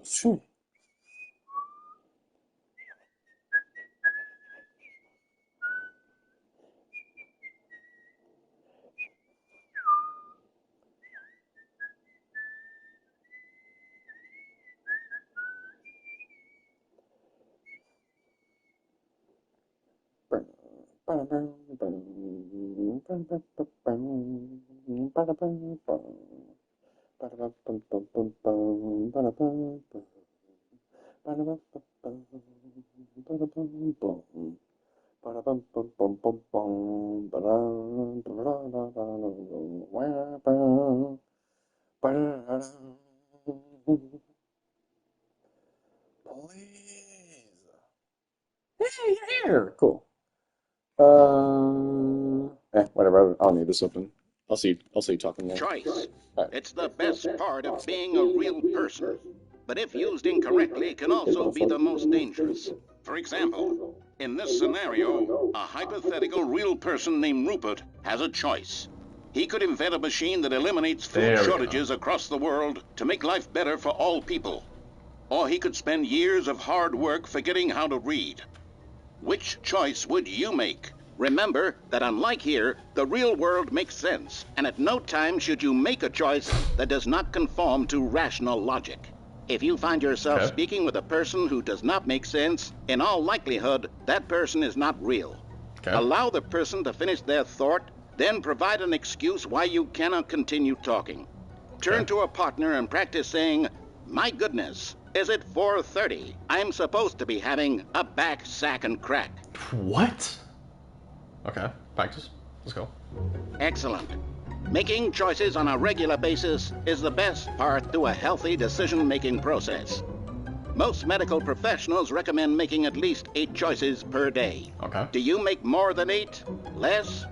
Sure. Please. Hey, you're here. Cool. Whatever. I'll need this open. I'll see you talking there. Choice. All right. It's the best part of being a real person. But if used incorrectly, it can also be the most dangerous. For example, in this scenario, a hypothetical real person named Rupert has a choice. He could invent a machine that eliminates food shortages across the world to make life better for all people. Or he could spend years of hard work forgetting how to read. Which choice would you make? Remember that unlike here, the real world makes sense, and at no time should you make a choice that does not conform to rational logic. If you find yourself speaking with a person who does not make sense, in all likelihood, that person is not real. Allow the person to finish their thought, then provide an excuse why you cannot continue talking. Turn to a partner and practice saying, "My goodness, is it 4:30? I'm supposed to be having a back, sack, and crack." What? Okay, practice. Let's go. Excellent. Making choices on a regular basis is the best part to a healthy decision-making process. Most medical professionals recommend making at least 8 choices per day. Okay. Do you make more than 8? Less?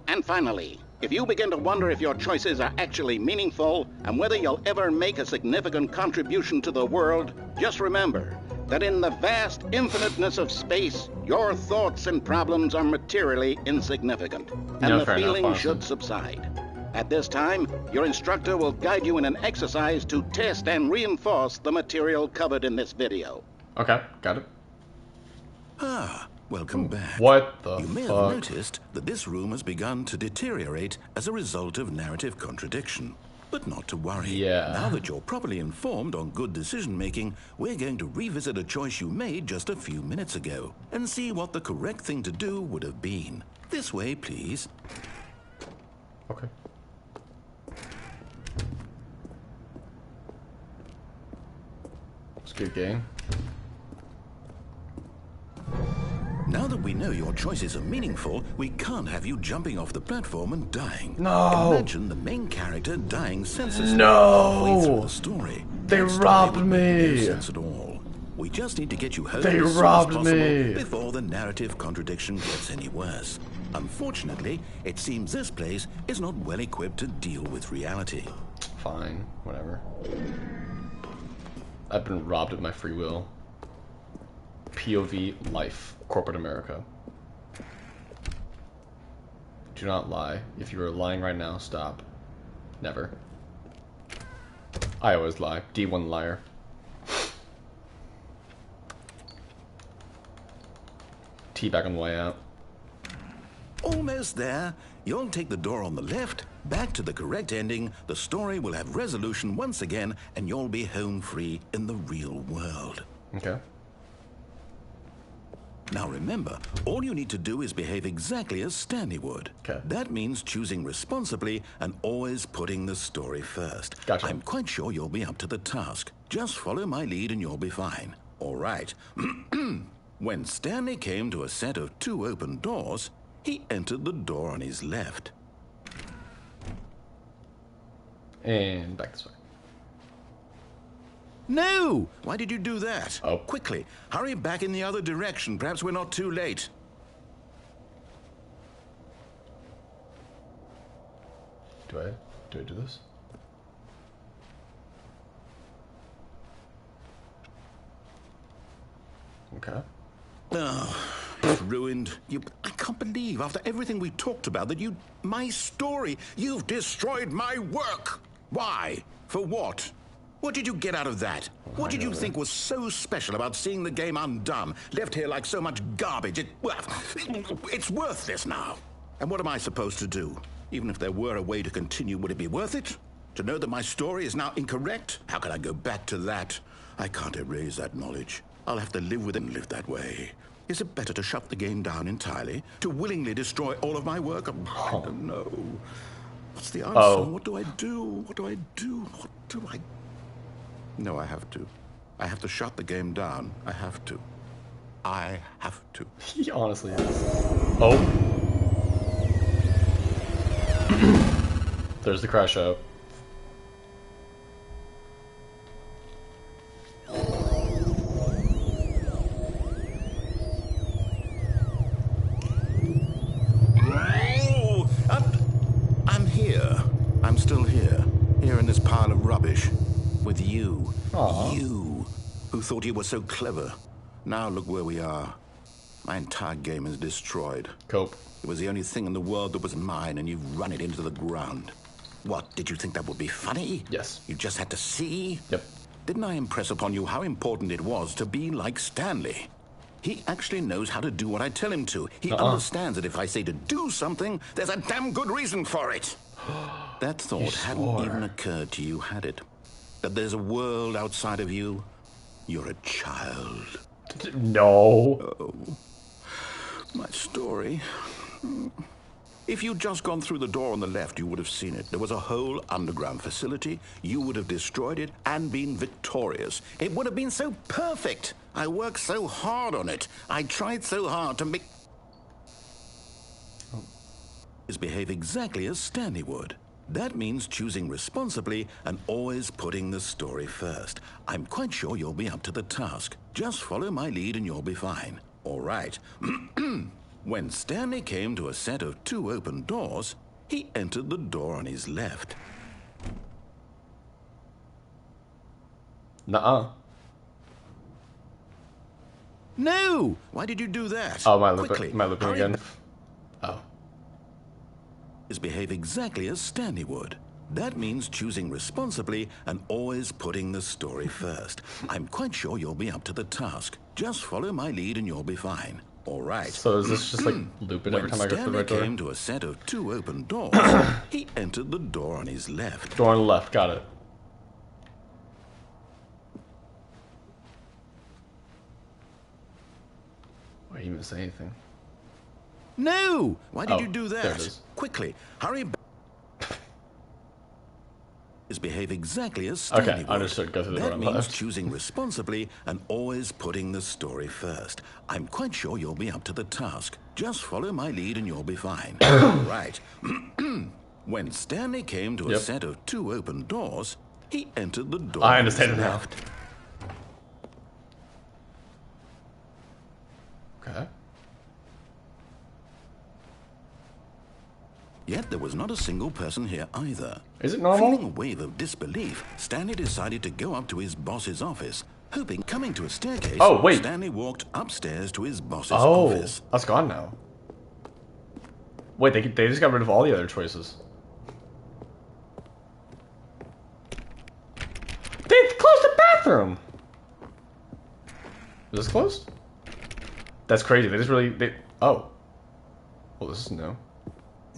And finally, if you begin to wonder if your choices are actually meaningful and whether you'll ever make a significant contribution to the world, just remember that in the vast infiniteness of space, your thoughts and problems are materially insignificant, and the feeling should subside. At this time, your instructor will guide you in an exercise to test and reinforce the material covered in this video. Okay, got it. Welcome back. What the You may have noticed that this room has begun to deteriorate as a result of narrative contradiction. But not to worry. Now that you're properly informed on good decision-making, we're going to revisit a choice you made just a few minutes ago and see what the correct thing to do would have been. This way, please. Okay. It's a good game. Now that we know your choices are meaningful, we can't have you jumping off the platform and dying. No! Imagine the main character dying senselessly No! through the story. They robbed me! No sense at all. We just need to get you home they as robbed soon as possible me! Before the narrative contradiction gets any worse. Unfortunately, it seems this place is not well equipped to deal with reality. Fine, whatever. I've been robbed of my free will. POV life, corporate America. Do not lie. If you are lying right now, stop. Never. I always lie. D1 liar. Teabag on the way out. Almost there. You'll take the door on the left, back to the correct ending, the story will have resolution once again, and you'll be home free in the real world. Okay. Now remember, all you need to do is behave exactly as Stanley would. Okay. That means choosing responsibly and always putting the story first. Gotcha. I'm quite sure you'll be up to the task. Just follow my lead and you'll be fine. All right. When Stanley came to a set of 2 open doors, he entered the door on his left. And back this way. No! Why did you do that? Oh. Quickly, hurry back in the other direction. Perhaps we're not too late. Do I do this? Okay. Oh, it's ruined. I can't believe, after everything we talked about, that my story, you've destroyed my work. Why? For what? What did you get out of that? What did you think was so special about seeing the game undone, left here like so much garbage? It's worthless now. And what am I supposed to do? Even if there were a way to continue, would it be worth it? To know that my story is now incorrect? How can I go back to that? I can't erase that knowledge. I'll have to live with it and live that way. Is it better to shut the game down entirely? To willingly destroy all of my work? I don't know. What's the answer? What do I do? What do I do? What do I... No, I have to. I have to shut the game down. I have to. I have to. He honestly is. Oh. There's the crash out. I'm here. I'm still here. Here in this pile of rubbish. With you. Aww. You, who thought you were so clever. Now look where we are. My entire game is destroyed. Cope. It was the only thing in the world that was mine, and you've run it into the ground. What, did you think that would be funny? Yes. You just had to see? Yep. Didn't I impress upon you how important it was to be like Stanley? He actually knows how to do what I tell him to. He understands that if I say to do something, there's a damn good reason for it. That thought hadn't even occurred to you, had it? That there's a world outside of you? You're a child. No. Oh, my story. If you'd just gone through the door on the left, you would have seen it. There was a whole underground facility. You would have destroyed it and been victorious. It would have been so perfect. I worked so hard on it. I tried so hard to make... behave exactly as Stanley would. That means choosing responsibly and always putting the story first. I'm quite sure you'll be up to the task. Just follow my lead and you'll be fine. All right. When Stanley came to a set of 2 open doors, he entered the door on his left. Nuh-uh. No! Why did you do that? Oh, am I looping again? Oh. Behave exactly as Stanley would. That means choosing responsibly and always putting the story first. I'm quite sure you'll be up to the task. Just follow my lead and you'll be fine. All right. So is this just like looping every time I go through the right door? When Stanley came to a set of 2 open doors, he entered the door on his left. Door on the left, got it. Why didn't you even say anything? No! Why did you do that? There it is. Quickly, hurry back. Behave exactly as Stanley would. Understood. Go through the door That on the means left. choosing responsibly and always putting the story first. I'm quite sure you'll be up to the task. Just follow my lead and you'll be fine. All right. When Stanley came to a set of 2 open doors, he entered the door. I understand it now. Okay. Yet there was not a single person here either. Is it normal? Feeling a wave of disbelief, Stanley decided to go up to his boss's office. Hoping, coming to a staircase, Stanley walked upstairs to his boss's office. Oh, that's gone now. Wait, they just got rid of all the other choices. They closed the bathroom! Is this closed? That's crazy. They just really... Oh. Well, this is new.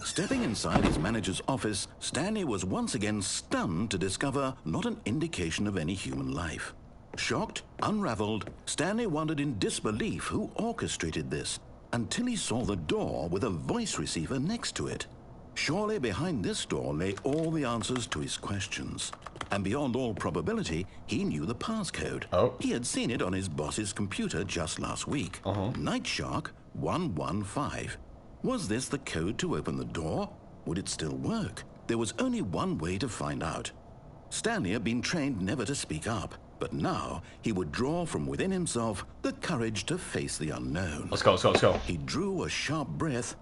Stepping inside his manager's office, Stanley was once again stunned to discover not an indication of any human life. Shocked, unraveled, Stanley wondered in disbelief who orchestrated this, until he saw the door with a voice receiver next to it. Surely behind this door lay all the answers to his questions. And beyond all probability, he knew the passcode. Oh. He had seen it on his boss's computer just last week. Night Shark 115. Was this the code to open the door? Would it still work? There was only one way to find out. Stanley had been trained never to speak up, but now he would draw from within himself the courage to face the unknown. Let's go, let's go, let's go. He drew a sharp breath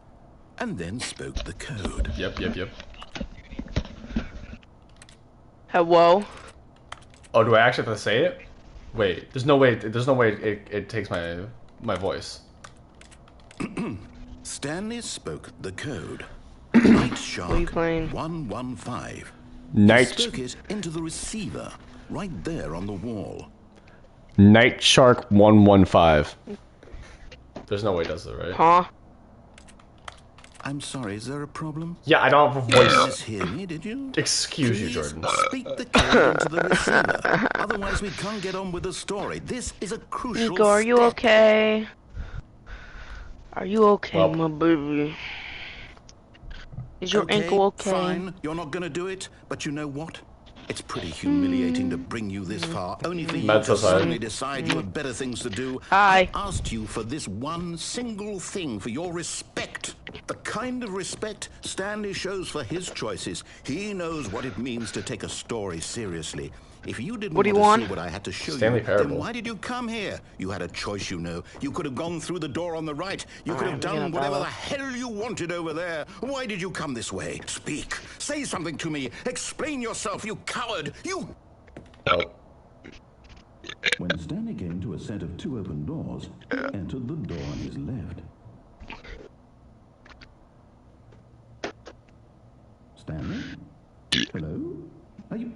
and then spoke the code. Yep. Hello? Oh, do I actually have to say it? Wait, there's no way it takes my voice. Stanley spoke the code. Night Shark 115. Night. He spoke it into the receiver. right there on the wall. Night Shark 115. There's no way it does it, right? Huh? I'm sorry, is there a problem? Yeah, I don't have a You didn't voice. mishear me, did you? Excuse you, Please Jordan. speak the code into the receiver. Otherwise, we can't get on with the story. This is a crucial Nico, are you step. okay? Are you okay, Well, my baby? Is your ankle okay? Fine, you're not gonna do it, but you know what? It's pretty humiliating to bring you this far, only for you to suddenly decide you have better things to do. Hi. I asked you for this one single thing, for your respect. The kind of respect Stanley shows for his choices. He knows what it means to take a story seriously. If you didn't What do you want to want? see what I had to show Stanley you, Parable. then why did you come here? You had a choice, you know. You could have gone through the door on the right. You could have done whatever the hell you wanted over there. Why did you come this way? Speak. Say something to me. Explain yourself, you coward. You... Oh. When Stanley came to a set of 2 open doors, he entered the door on his left. Stanley? Hello? Are you...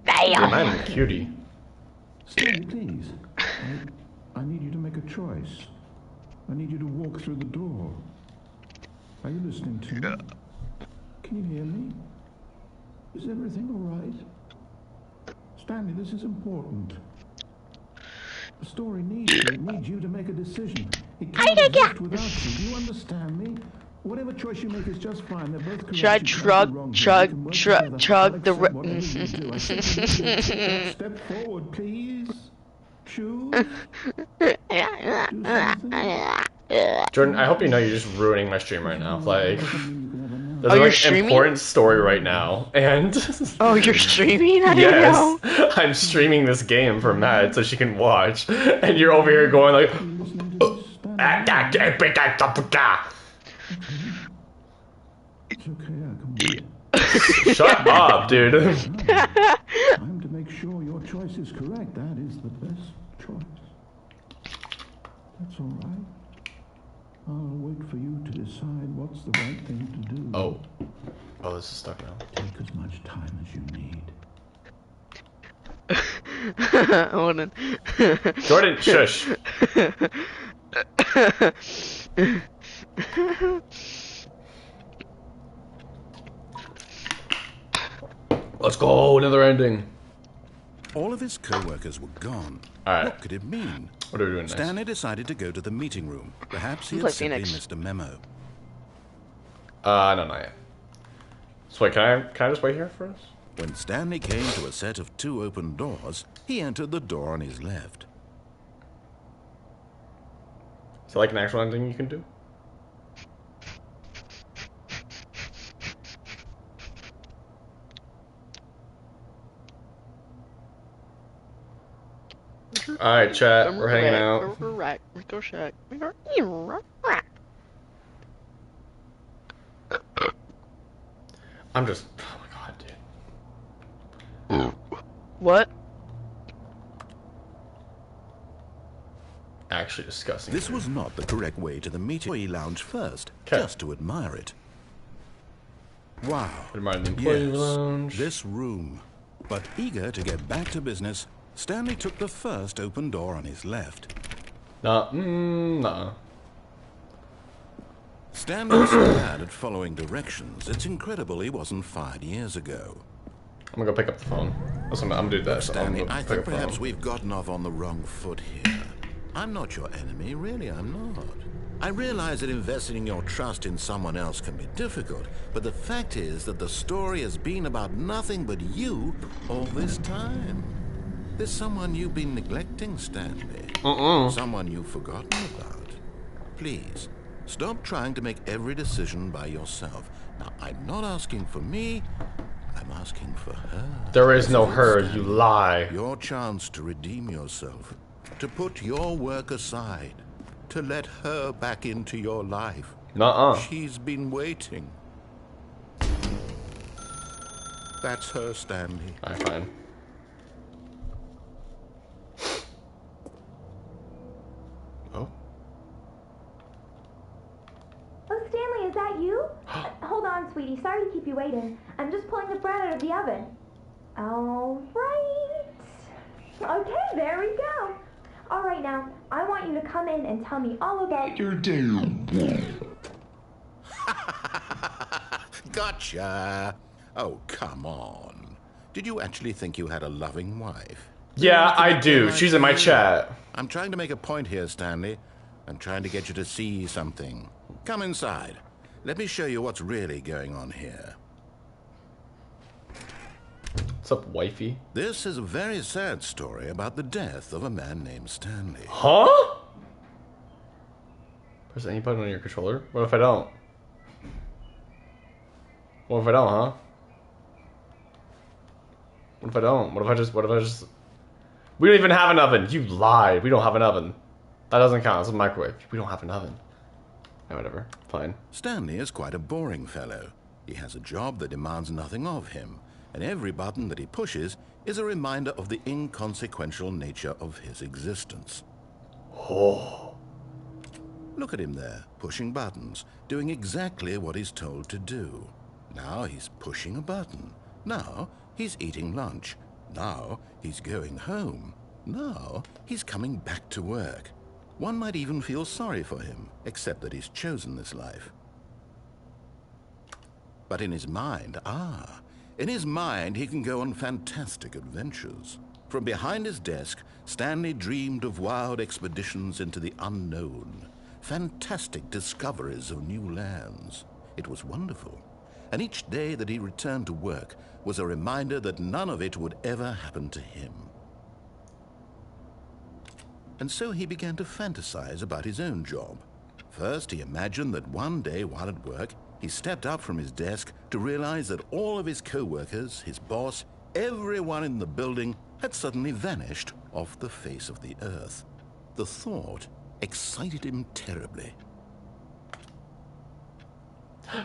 Damn, I'm a cutie. Stanley, please. I need you to make a choice. I need you to walk through the door. Are you listening to me? Can you hear me? Is everything all right? Stanley, this is important. The story needs you. It needs you to make a decision. It can't exist without you. Do you understand me? Whatever choice you make is just fine. They're both correct. Should I chug the... Step forward, please. Choose. Jordan, I hope you know you're just ruining my stream right now. Like, there's Oh, you're like streaming? important story right now, and Oh, you're streaming? I didn't yes, know. I'm streaming this game for Matt so she can watch, and you're over here going like, It's okay, I can wait. shut up, dude. Time to make sure your choice is correct. That is the best choice. That's all right. I'll wait for you to decide what's the right thing to do. Oh, this is stuck now. Take as much time as you need. Hold on. Jordan, shush. Let's go, another ending. All of his co-workers were gone. Alright. What could it mean? What are we doing next? Stanley decided to go to the meeting room. Perhaps he Play had simply Phoenix. missed a memo. No, not yet. So wait, can I just wait here for us? When Stanley came to a set of 2 open doors, he entered the door on his left. Is that like an actual ending you can do? Alright, chat, we're hanging out. I'm just, oh my god, dude. What? Actually disgusting. This was not the correct way to the meeting. He lounged first, 'Kay. just to admire it. Wow. Admire the employee Yes, lounge. this room. But eager to get back to business, Stanley took the first open door on his left. Nah. Stanley was so bad at following directions, it's incredible he wasn't fired years ago. I'm gonna go pick up the phone. Listen, I'm gonna do that. Stanley, I'm gonna I pick think up the phone. perhaps we've gotten off on the wrong foot here. I'm not your enemy, really, I'm not. I realize that investing your trust in someone else can be difficult, but the fact is that the story has been about nothing but you all this time. There's someone you've been neglecting, Stanley. Someone you've forgotten about. Please, stop trying to make every decision by yourself. Now, I'm not asking for me, I'm asking for her. There is no her, Stanley, you lie. your chance to redeem yourself, to put your work aside, to let her back into your life. Nuh-uh. She's been waiting. That's her, Stanley. Alright, fine. Oh. Oh, Stanley, is that you? Hold on, sweetie. Sorry to keep you waiting. I'm just pulling the bread out of the oven. All right. Okay, there we go. All right, now, I want you to come in and tell me all about your day. Gotcha. Oh, come on. Did you actually think you had a loving wife? Yeah, I do. She's in my chat. I'm trying to make a point here, Stanley. I'm trying to get you to see something. Come inside. Let me show you what's really going on here. What's up, wifey? This is a very sad story about the death of a man named Stanley. Huh? Press any button on your controller? What if I don't? What if I don't, huh? What if I don't? What if I just... We don't even have an oven. You lied. We don't have an oven. That doesn't count. It's a microwave. We don't have an oven. Yeah, whatever. Fine. Stanley is quite a boring fellow. He has a job that demands nothing of him, and every button that he pushes is a reminder of the inconsequential nature of his existence. Oh. Look at him there, pushing buttons, doing exactly what he's told to do. Now he's pushing a button. Now he's eating lunch. Now he's going home. Now he's coming back to work. One might even feel sorry for him, except that he's chosen this life. But in his mind, in his mind he can go on fantastic adventures. From behind his desk, Stanley dreamed of wild expeditions into the unknown, fantastic discoveries of new lands. It was wonderful. And each day that he returned to work was a reminder that none of it would ever happen to him. And so he began to fantasize about his own job. First, he imagined that one day while at work, he stepped up from his desk to realize that all of his co-workers, his boss, everyone in the building had suddenly vanished off the face of the earth. The thought excited him terribly.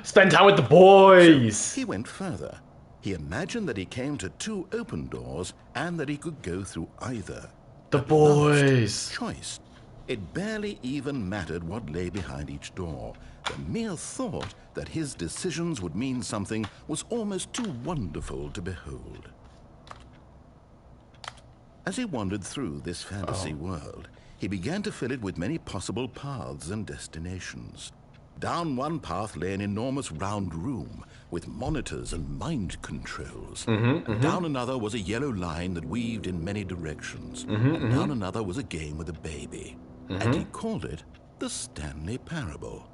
Spend time with the boys! So he went further. He imagined that he came to 2 open doors and that he could go through either. The boys! Choice. It barely even mattered what lay behind each door. The mere thought that his decisions would mean something was almost too wonderful to behold. As he wandered through this fantasy world, he began to fill it with many possible paths and destinations. Down one path lay an enormous round room with monitors and mind controls. Down another was a yellow line that weaved in many directions. And down another was a game with a baby. And he called it the Stanley Parable.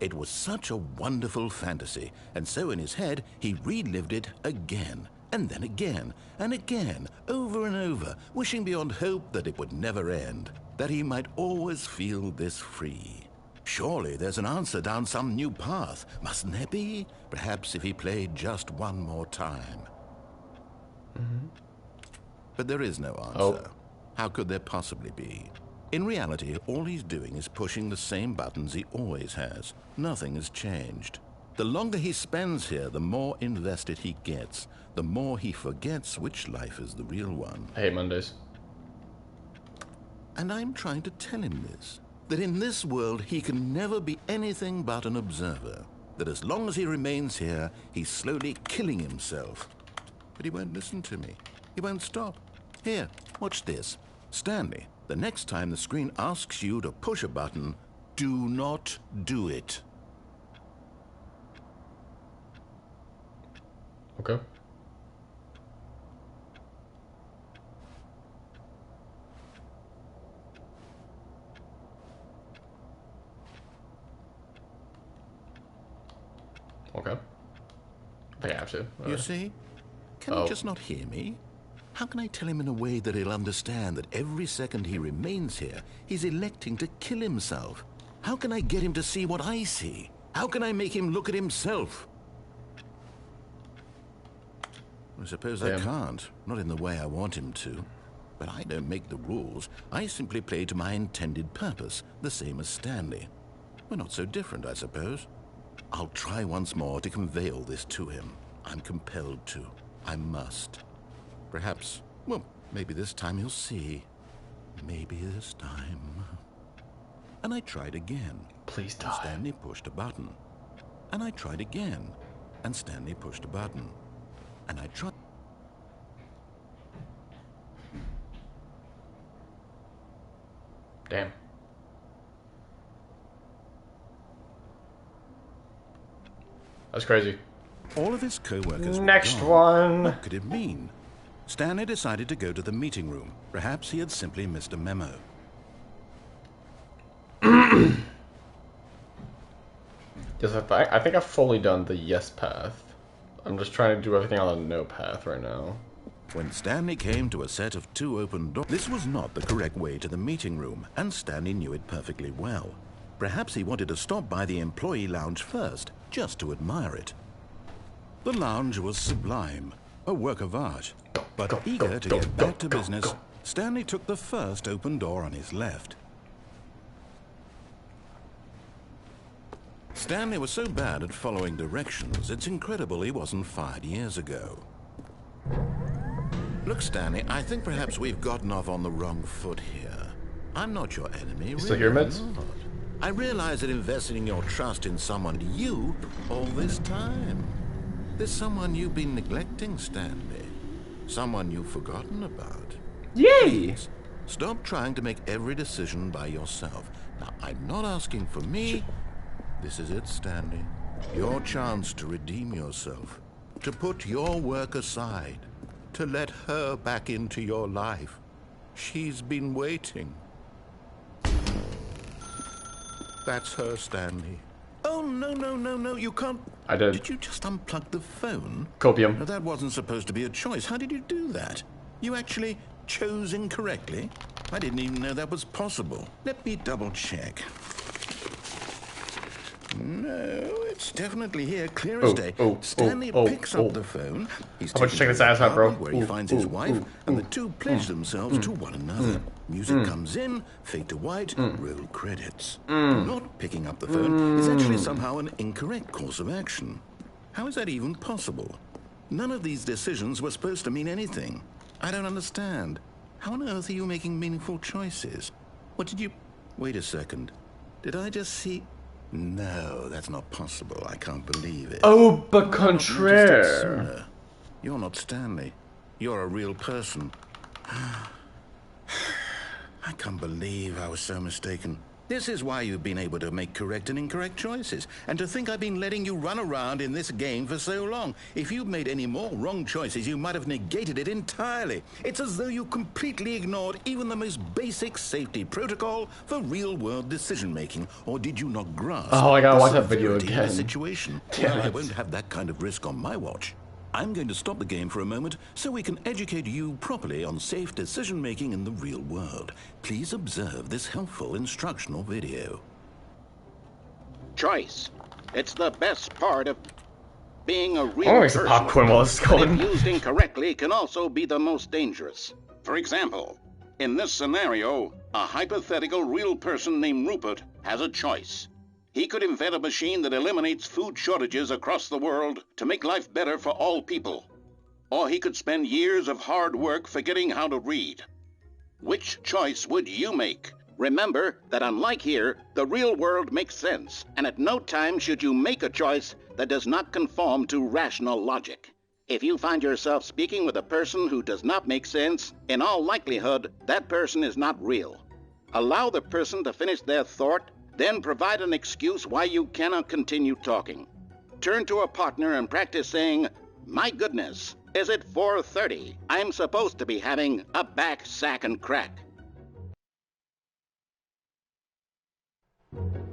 It was such a wonderful fantasy, and so in his head he relived it again, and then again, and again, over and over, wishing beyond hope that it would never end, that he might always feel this free. Surely there's an answer down some new path, mustn't there be? Perhaps if he played just one more time. But there is no answer. How could there possibly be? In reality, all he's doing is pushing the same buttons he always has. Nothing has changed. The longer he spends here, the more invested he gets, the more he forgets which life is the real one. I hate Mondays. And I'm trying to tell him this, that in this world he can never be anything but an observer, that as long as he remains here, he's slowly killing himself. But he won't listen to me. He won't stop. Here, watch this. Stanley, the next time the screen asks you to push a button, do not do it. Okay. Okay. I have to. You see? Can he just not hear me? How can I tell him in a way that he'll understand that every second he remains here, he's electing to kill himself? How can I get him to see what I see? How can I make him look at himself? I suppose I can't. Not in the way I want him to. But I don't make the rules. I simply play to my intended purpose, the same as Stanley. We're not so different, I suppose. I'll try once more to convey all this to him. I'm compelled to. I must. Perhaps, well, maybe this time he'll see. Maybe this time. And I tried again. Please die. And Stanley pushed a button. And I tried again. And Stanley pushed a button. And I tried. Damn. That's crazy. All of his co-workers Next were gone. one. What could it mean? Stanley decided to go to the meeting room. Perhaps he had simply missed a memo. Yes, I think I've fully done the yes path. I'm just trying to do everything on the no path right now. When Stanley came to a set of 2 open doors, this was not the correct way to the meeting room, and Stanley knew it perfectly well. Perhaps he wanted to stop by the employee lounge first, just to admire it. The lounge was sublime, a work of art. But eager to get back to business, Stanley took the first open door on his left. Stanley was so bad at following directions, it's incredible he wasn't fired years ago. Look, Stanley, I think perhaps we've gotten off on the wrong foot here. I'm not your enemy, Still here, really Mids? not. I realize that investing your trust in someone you all this time. There's someone you've been neglecting, Stanley. Someone you've forgotten about. Yay! Please, stop trying to make every decision by yourself. Now, I'm not asking for me. This is it, Stanley. Your chance to redeem yourself. To put your work aside. To let her back into your life. She's been waiting. That's her, Stanley. Oh, no, you can't. I did. Did you just unplug the phone? Copium. No, that wasn't supposed to be a choice. How did you do that? You actually chose incorrectly? I didn't even know that was possible. Let me double check. No, it's definitely here, clear as day. Stanley picks up the phone. He's How about you check this ass out, bro? where he finds his wife, and the two pledge themselves to one another. Music comes in, fade to white, roll credits. Not picking up the phone is actually somehow an incorrect course of action. How is that even possible? None of these decisions were supposed to mean anything. I don't understand. How on earth are you making meaningful choices? What did you... Wait a second. Did I just see... No, that's not possible. I can't believe it. Oh, but contraire. You're not Stanley. You're a real person. I can't believe I was so mistaken. This is why you've been able to make correct and incorrect choices. And to think I've been letting you run around in this game for so long. If you'd made any more wrong choices, you might have negated it entirely. It's as though you completely ignored even the most basic safety protocol for real-world decision-making. Or did you not grasp Oh, I gotta the watch that video severity of the again. situation? Damn Well, I it. won't have that kind of risk on my watch. I'm going to stop the game for a moment so we can educate you properly on safe decision-making in the real world. Please observe this helpful instructional video. Choice. It's the best part of being a real I'm gonna make some person. popcorn while this is But going. if used incorrectly, can also be the most dangerous. For example, in this scenario, a hypothetical real person named Rupert has a choice. He could invent a machine that eliminates food shortages across the world to make life better for all people. Or he could spend years of hard work forgetting how to read. Which choice would you make? Remember that unlike here, the real world makes sense, and at no time should you make a choice that does not conform to rational logic. If you find yourself speaking with a person who does not make sense, in all likelihood, that person is not real. Allow the person to finish their thought, then provide an excuse why you cannot continue talking. Turn to a partner and practice saying, "My goodness, is it 4:30? I'm supposed to be having a back, sack, and crack."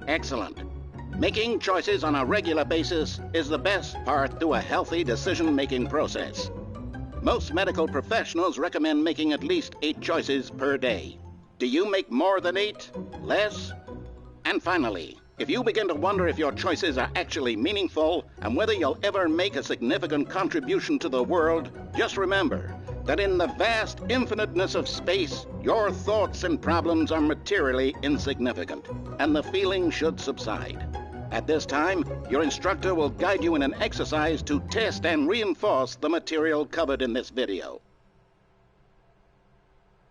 Excellent. Making choices on a regular basis is the best part to a healthy decision-making process. Most medical professionals recommend making at least 8 choices per day. Do you make more than 8? Less? And finally, if you begin to wonder if your choices are actually meaningful and whether you'll ever make a significant contribution to the world, just remember that in the vast infiniteness of space, your thoughts and problems are materially insignificant, and the feeling should subside. At this time, your instructor will guide you in an exercise to test and reinforce the material covered in this video.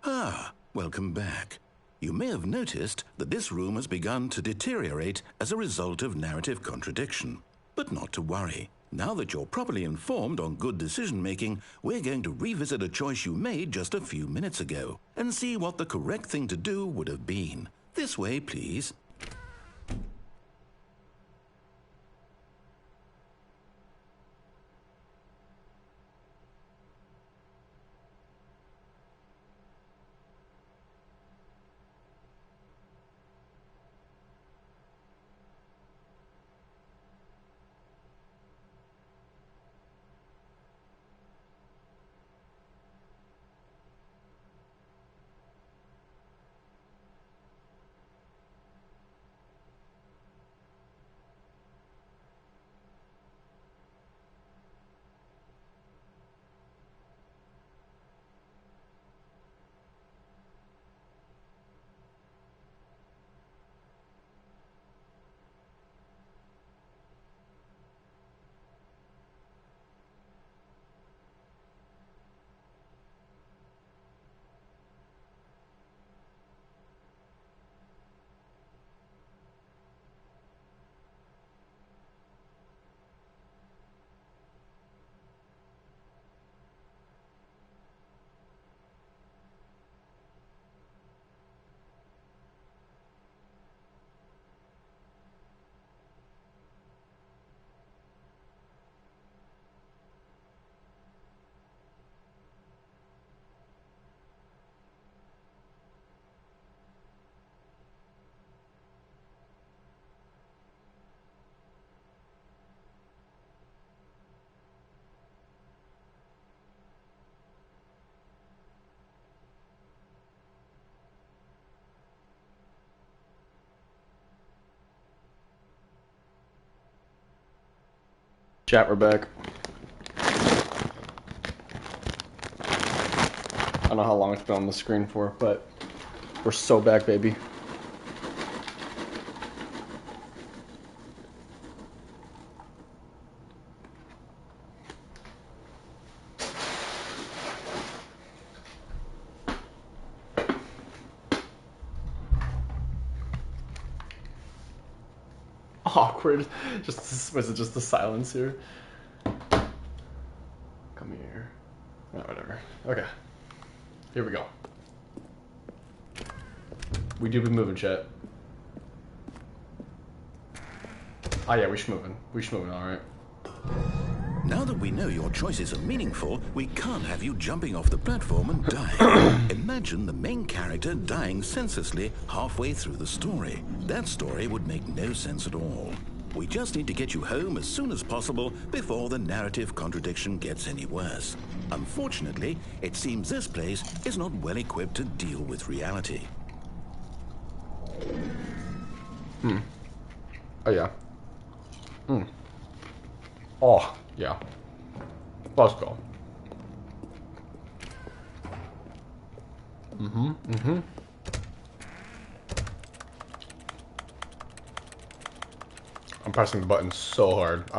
Ah, welcome back. You may have noticed that this room has begun to deteriorate as a result of narrative contradiction. But not to worry. Now that you're properly informed on good decision making, we're going to revisit a choice you made just a few minutes ago and see what the correct thing to do would have been. This way, please. Chat, we're back. I don't know how long it's been on the screen for, but we're so back, baby. Awkward. Was it just the silence here? Come here. Oh, whatever. Okay. Here we go. We do be moving, chat. Oh yeah, we should moving. We should moving, alright. Now that we know your choices are meaningful, we can't have you jumping off the platform and dying. Imagine the main character dying senselessly halfway through the story. That story would make no sense at all. We just need to get you home as soon as possible before the narrative contradiction gets any worse. Unfortunately, it seems this place is not well equipped to deal with reality. Oh yeah. Oh, yeah. Let's go. I'm pressing the button so hard.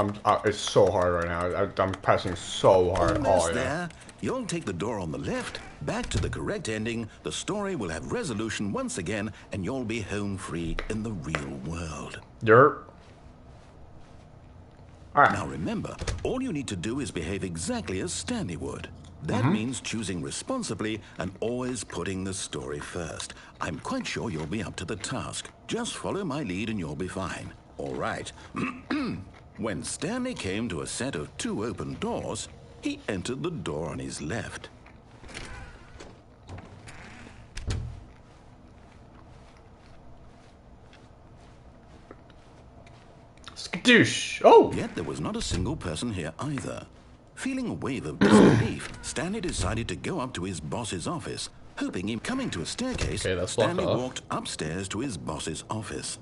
It's so hard right now. I'm pressing so hard. Almost Oh yeah. there. You'll take the door on the left, back to the correct ending, the story will have resolution once again, and you'll be home free in the real world. Dirt. Alright. Now remember, all you need to do is behave exactly as Stanley would. That means choosing responsibly and always putting the story first. I'm quite sure you'll be up to the task. Just follow my lead and you'll be fine. All right. When Stanley came to a set of 2 open doors, he entered the door on his left. Skadoosh. Oh! Yet there was not a single person here either. Feeling a wave of disbelief, Stanley decided to go up to his boss's office. Hoping him coming to a staircase, Okay, that's blocked Stanley off. walked upstairs to his boss's office.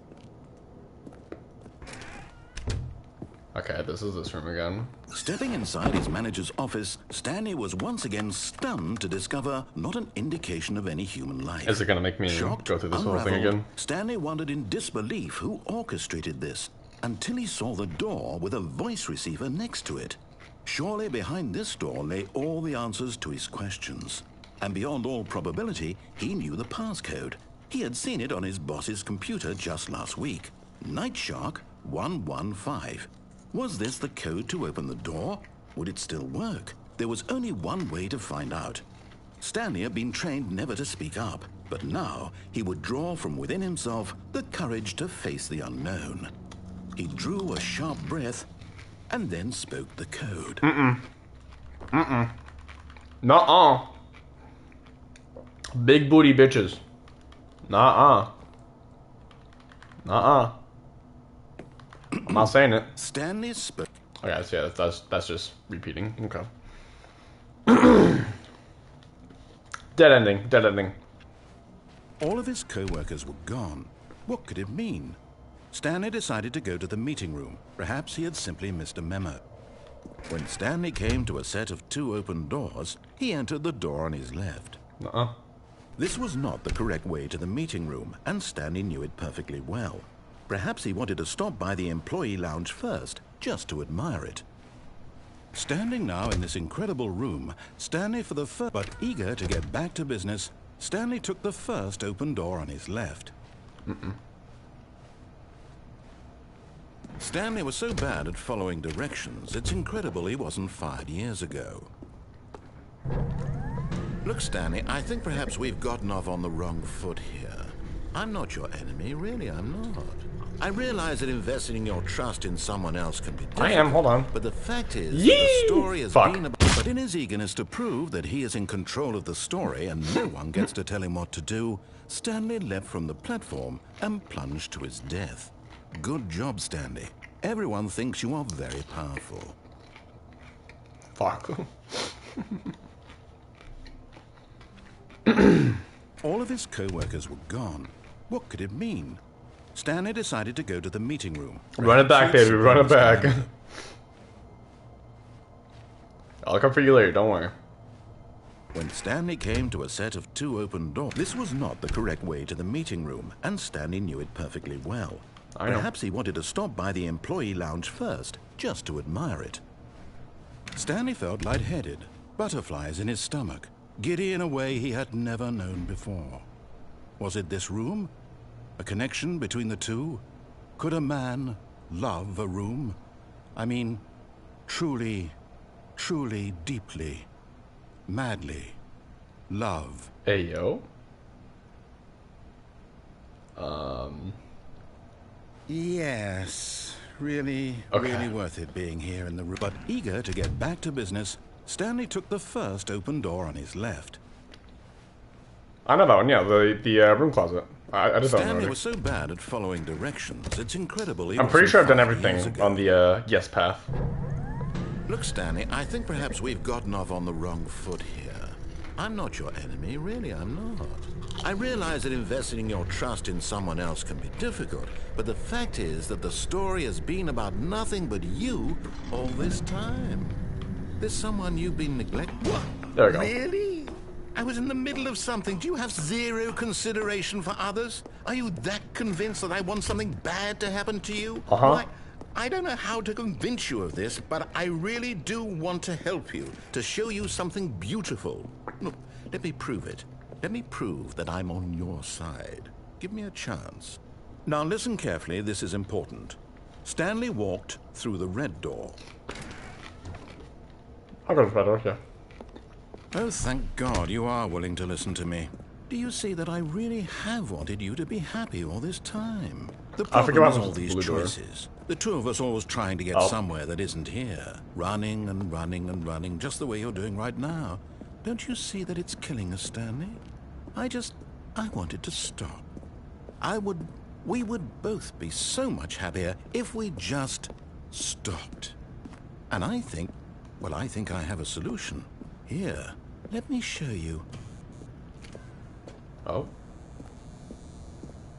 Okay, this is this room again. Stepping inside his manager's office, Stanley was once again stunned to discover not an indication of any human life. Is it gonna make me Shocked, go through this whole thing unraveled, again? Stanley wondered in disbelief who orchestrated this, until he saw the door with a voice receiver next to it. Surely behind this door lay all the answers to his questions. And beyond all probability, he knew the passcode. He had seen it on his boss's computer just last week. Nightshark 115. Was this the code to open the door? Would it still work? There was only one way to find out. Stanley had been trained never to speak up, but now he would draw from within himself the courage to face the unknown. He drew a sharp breath and then spoke the code. Nuh-uh. Big booty bitches. Nuh-uh. Nuh-uh. I'm not saying it. Stanley spoke. Okay, so yeah, that's just repeating. Okay. Dead ending. Dead ending. All of his co-workers were gone. What could it mean? Stanley decided to go to the meeting room. Perhaps he had simply missed a memo. When Stanley came to a set of 2 open doors, he entered the door on his left. Nuh-uh. This was not the correct way to the meeting room, and Stanley knew it perfectly well. Perhaps he wanted to stop by the employee lounge first, just to admire it. Standing now in this incredible room, Stanley for the first, but eager to get back to business, Stanley took the first open door on his left. Stanley was so bad at following directions, it's incredible he wasn't fired years ago. Look, Stanley, I think perhaps we've gotten off on the wrong foot here. I'm not your enemy, really, I'm not. I realize that investing your trust in someone else can be difficult. I am, hold on. But the fact is, that the story has Fuck. been about... But in his eagerness to prove that he is in control of the story and no one gets to tell him what to do, Stanley leapt from the platform and plunged to his death. Good job, Stanley. Everyone thinks you are very powerful. Fuck. All of his co-workers were gone. What could it mean? Stanley decided to go to the meeting room. Run it back, baby. Run it back. I'll come for you later. Don't worry. When Stanley came to a set of 2 open doors, this was not the correct way to the meeting room, and Stanley knew it perfectly well. I know. Perhaps he wanted to stop by the employee lounge first, just to admire it. Stanley felt lightheaded, butterflies in his stomach, giddy in a way he had never known before. Was it this room? A connection between the two? Could a man love a room? I mean, truly, truly, deeply, madly love. Hey, yo. Yes, really, really worth it being here in the room. But eager to get back to business, Stanley took the first open door on his left. I know that one, yeah, the room closet. I just don't know. Stanley was so bad at following directions, it's incredible. I'm pretty sure I've done everything on the yes path. Look, Stanley, I think perhaps we've gotten off on the wrong foot here. I'm not your enemy, really, I'm not. I realize that investing your trust in someone else can be difficult, but the fact is that the story has been about nothing but you all this time. There's someone you've been neglecting. There we go. Really? I was in the middle of something. Do you have zero consideration for others? Are you that convinced that I want something bad to happen to you? Why, I don't know how to convince you of this, but I really do want to help you, to show you something beautiful. Look, let me prove it. Let me prove that I'm on your side. Give me a chance. Now listen carefully, this is important. Stanley walked through the red door. I'll go to the red door, yeah. Oh, thank God you are willing to listen to me. Do you see that I really have wanted you to be happy all this time? The problem is all these choices. The two of us always trying to get somewhere that isn't here. Running and running and running, just the way you're doing right now. Don't you see that it's killing us, Stanley? I wanted to stop. We would both be so much happier if we just stopped. And I think I have a solution. Here, let me show you. Oh.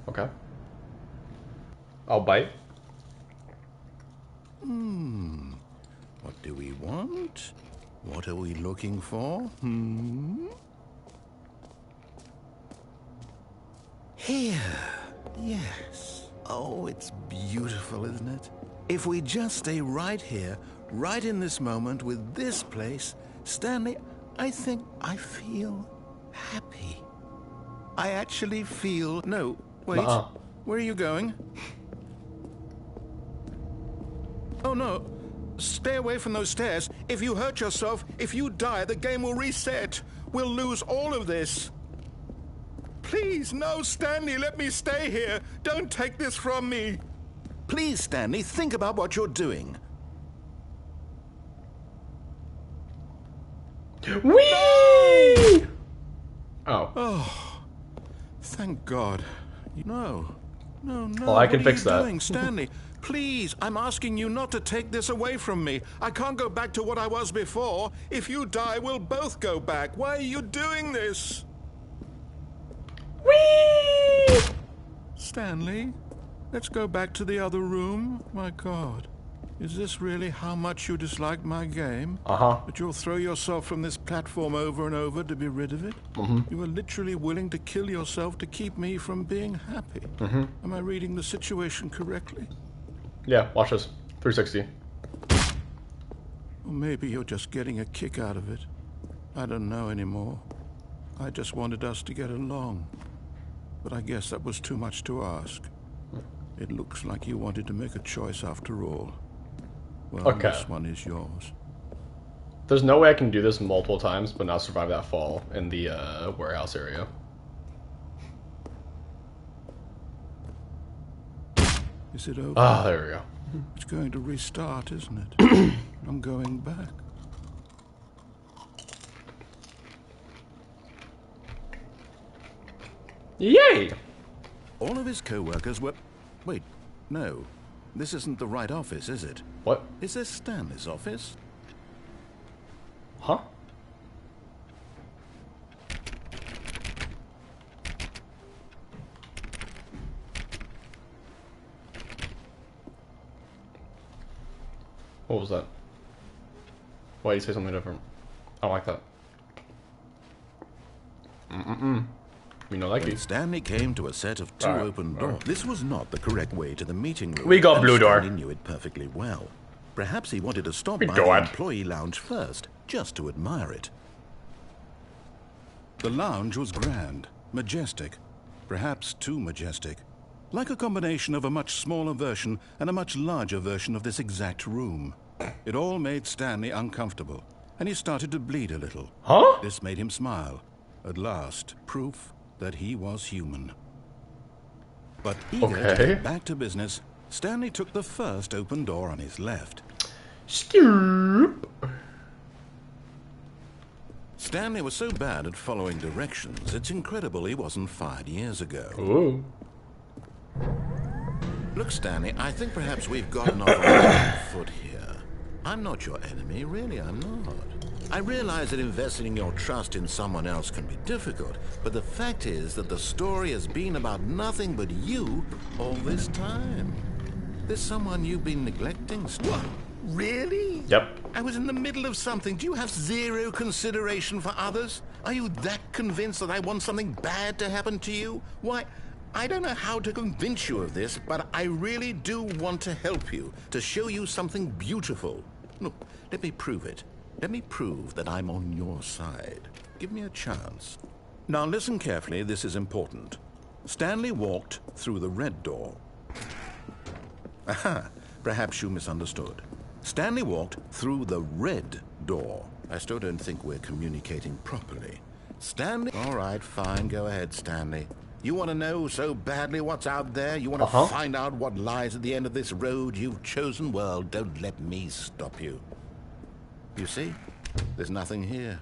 Okay. I'll bite. What do we want? What are we looking for? Here. Yes. Oh, it's beautiful, isn't it? If we just stay right here, right in this moment with this place, Stanley, I think I feel happy. I actually feel... No, wait. Where are you going? Oh no. Stay away from those stairs. If you hurt yourself, if you die, the game will reset. We'll lose all of this. Please, no, Stanley, let me stay here. Don't take this from me. Please, Stanley, think about what you're doing. Whee! Oh. Oh, thank God. No. Well, I can fix that. What are you doing, Stanley? Please, I'm asking you not to take this away from me. I can't go back to what I was before. If you die, we'll both go back. Why are you doing this? Whee! Stanley, let's go back to the other room. My God. Is this really how much you dislike my game? Uh-huh. That you'll throw yourself from this platform over and over to be rid of it? Mm-hmm. You were literally willing to kill yourself to keep me from being happy. Mm-hmm. Am I reading the situation correctly? Yeah, watch this. 360. Or maybe you're just getting a kick out of it. I don't know anymore. I just wanted us to get along. But I guess that was too much to ask. It looks like you wanted to make a choice after all. Well, okay. This one is yours. There's no way I can do this multiple times but not survive that fall in the warehouse area. Is it over? Ah, there we go. It's going to restart, isn't it? I'm going back. Yay! All of his co-workers were... Wait, no. This isn't the right office, is it? What? Is this Stanley's office? Huh? What was that? Why did you say something different? I don't like that. We know like Stanley came to a set of two open doors. This was not the correct way to the meeting room. We got blue door. Stanley knew it perfectly well. Perhaps he wanted to stop by the employee lounge first, just to admire it. The lounge was grand, majestic, perhaps too majestic. Like a combination of a much smaller version and a much larger version of this exact room. It all made Stanley uncomfortable, and he started to bleed a little. Huh? This made him smile. At last, proof that he was human. But eager to get back to business, Stanley took the first open door on his left. Stanley was so bad at following directions, it's incredible he wasn't fired years ago. Ooh. Look, Stanley, I think perhaps we've gotten off on the wrong foot here. I'm not your enemy, really, I'm not. I realize that investing your trust in someone else can be difficult, but the fact is that the story has been about nothing but you all this time. There's someone you've been neglecting, Stanley. Really? Yep. I was in the middle of something. Do you have zero consideration for others? Are you that convinced that I want something bad to happen to you? Why, I don't know how to convince you of this, but I really do want to help you, to show you something beautiful. Look, let me prove it. Let me prove that I'm on your side. Give me a chance. Now listen carefully, this is important. Stanley walked through the red door. Aha, perhaps you misunderstood. Stanley walked through the red door. I still don't think we're communicating properly. Stanley... All right, fine, go ahead, Stanley. You want to know so badly what's out there? You want to find out what lies at the end of this road you've chosen? Well, don't let me stop you. You see, there's nothing here.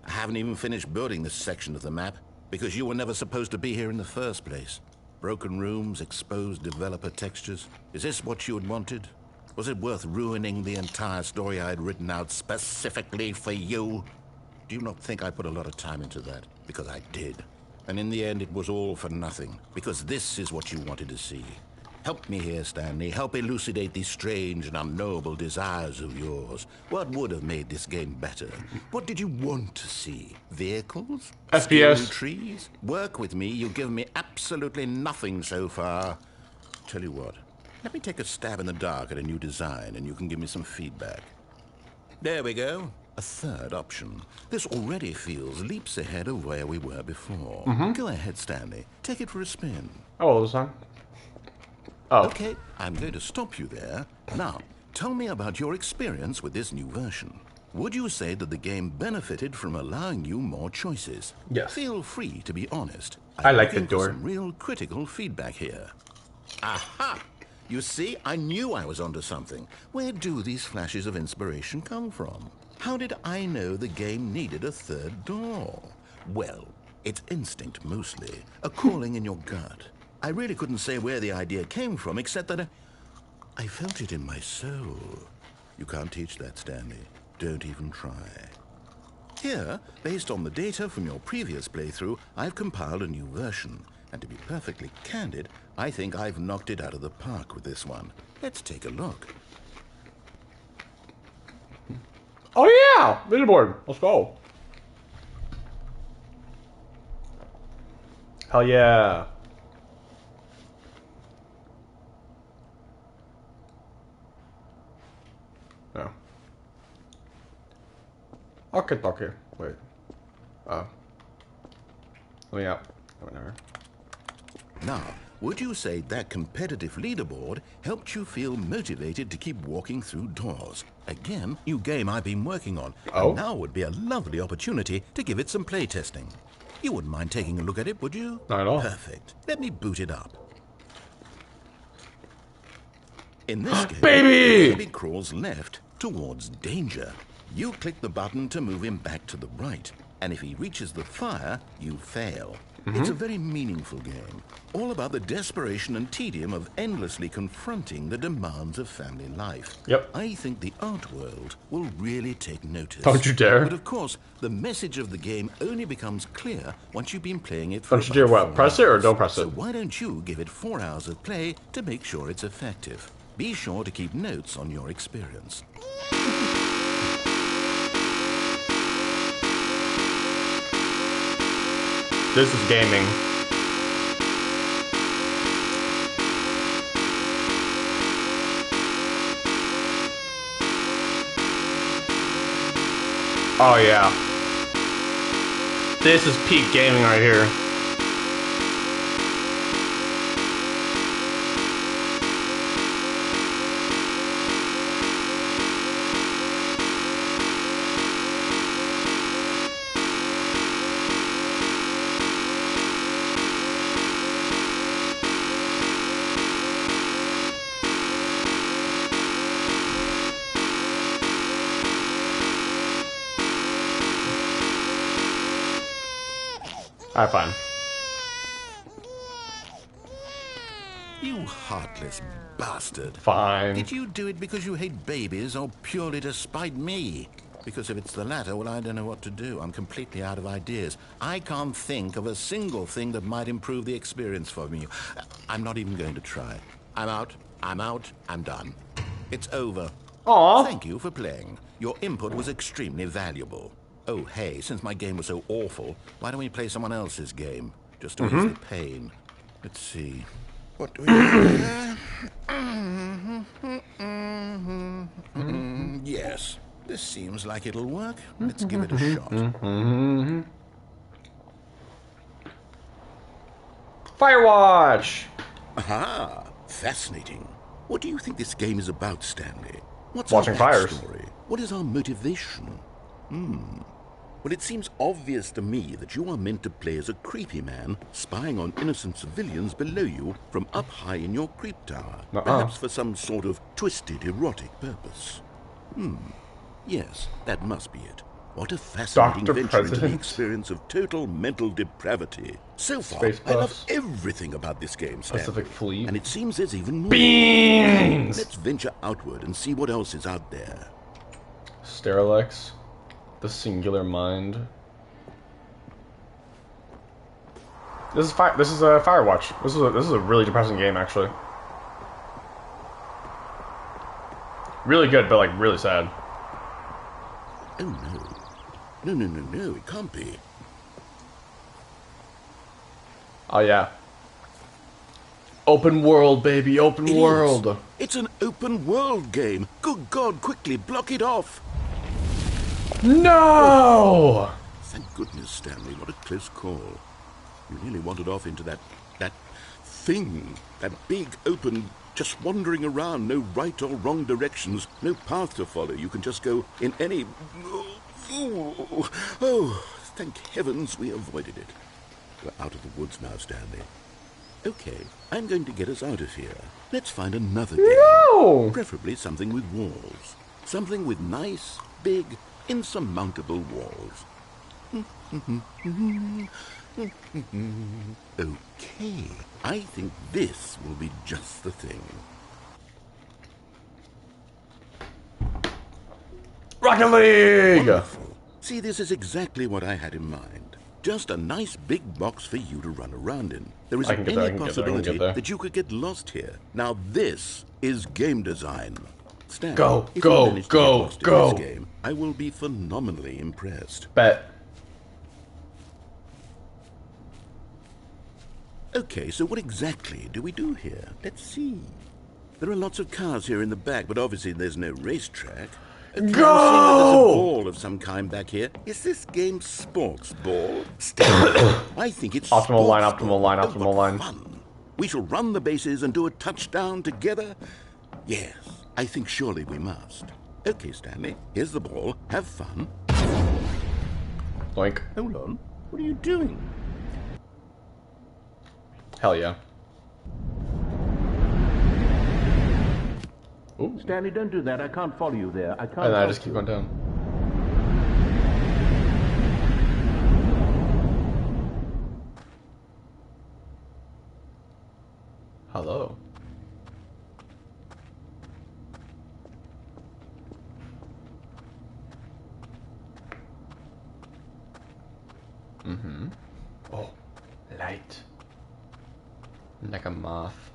I haven't even finished building this section of the map, because you were never supposed to be here in the first place. Broken rooms, exposed developer textures. Is this what you had wanted? Was it worth ruining the entire story I had written out specifically for you? Do you not think I put a lot of time into that? Because I did. And in the end, it was all for nothing, because this is what you wanted to see. Help me here, Stanley. Help elucidate these strange and unknowable desires of yours. What would have made this game better? What did you want to see? Vehicles? FPS. Trees? Work with me. You've given me absolutely nothing so far. Tell you what. Let me take a stab in the dark at a new design, and you can give me some feedback. There we go. A third option. This already feels leaps ahead of where we were before. Go ahead, Stanley. Take it for a spin. Oh, this time. Oh. Okay, I'm going to stop you there. Now, Tell me about your experience with this new version. Would you say that the game benefited from allowing you more choices? Yes. Feel free to be honest. I like the looking for door. some real critical feedback here. Aha! You see, I knew I was onto something. Where do these flashes of inspiration come from? How did I know the game needed a third door? Well, it's instinct mostly, a calling in your gut. I really couldn't say where the idea came from, except that I felt it in my soul. You can't teach that, Stanley. Don't even try. Here, based on the data from your previous playthrough, I've compiled a new version. And to be perfectly candid, I think I've knocked it out of the park with this one. Let's take a look. Oh yeah! Leaderboard. Let's go. Hell yeah. No. Okay. Wait. Let me out. Whatever. Now, would you say that competitive leaderboard helped you feel motivated to keep walking through doors? Again, new game I've been working on. Oh? And now would be a lovely opportunity to give it some playtesting. You wouldn't mind taking a look at it, would you? Not at all. Perfect. Let me boot it up. In this game, Baby! baby crawls left towards danger. You click the button to move him back to the right. And if he reaches the fire, you fail. It's a very meaningful game, all about the desperation and tedium of endlessly confronting the demands of family life. Yep. I think the art world will really take notice. Don't you dare. But of course, the message of the game only becomes clear once you've been playing it for Don't you dare what? 4 Press it or hours. don't press it? So why don't you give it 4 hours of play to make sure it's effective? Be sure to keep notes on your experience. This is gaming. Oh yeah. This is peak gaming right here. Alright, fine. You heartless bastard. Fine. Did you do it because you hate babies or purely to spite me? Because if it's the latter, well, I don't know what to do. I'm completely out of ideas. I can't think of a single thing that might improve the experience for me. I'm not even going to try. I'm out. I'm done. It's over. Aww. Thank you for playing. Your input was extremely valuable. Oh, hey, since my game was so awful, why don't we play someone else's game? Just to ease the pain. Let's see. What do we do? Yes, this seems like it'll work. Let's give it a shot. Firewatch! Aha! Fascinating. What do you think this game is about, Stanley? What's Watching our fires. backstory? What is our motivation? Well, it seems obvious to me that you are meant to play as a creepy man spying on innocent civilians below you from up high in your creep tower, perhaps for some sort of twisted erotic purpose. Yes, that must be it. What a fascinating Dr. venture into the President. experience of total mental depravity. So far, Space I love Puffs. everything about this game, Stanley. Pacific Fleet. And it seems there's even more. Beans! Let's venture outward and see what else is out there. Sterilex. The Singular Mind. This is a Firewatch. This is a really depressing game, actually. Really good, but like really sad. Oh no, it can't be. Oh yeah. Open world, baby, open It world. is. It's an open world game. Good God, quickly block it off. No! Thank goodness, Stanley. What a close call. You nearly wandered off into that thing. That big, open, Just wandering around, no right or wrong directions, no path to follow. You can just go in any... Oh, thank heavens we avoided it. We're out of the woods now, Stanley. Okay, I'm going to get us out of here. Let's find another game. No! Preferably something with walls. Something with nice, big, insurmountable walls. Okay, I think this will be just the thing. Rocket League! Wonderful. See, this is exactly what I had in mind. Just a nice big box for you to run around in. There isn't any possibility that you could get lost here. Now this is game design. Stan, go, if go, you manage to go, get lost in go. this game, I will be phenomenally impressed. Bet. Okay, so what exactly do we do here? Let's see. There are lots of cars here in the back, but obviously there's no racetrack. Okay, I'm seeing that there's a ball of some kind back here. Is this game sports ball? I think it's optimal line, sports optimal line, ball. optimal line. Fun. We shall run the bases and do a touchdown together. Yes, I think surely we must. Okay, Stanley, here's the ball. Have fun. Blink. Hold on. What are you doing? Hell yeah. Ooh. Stanley, don't do that. I can't follow you there. I can't. And then I just keep going down. Hello. Mm-hmm. Oh, light. Like a moth.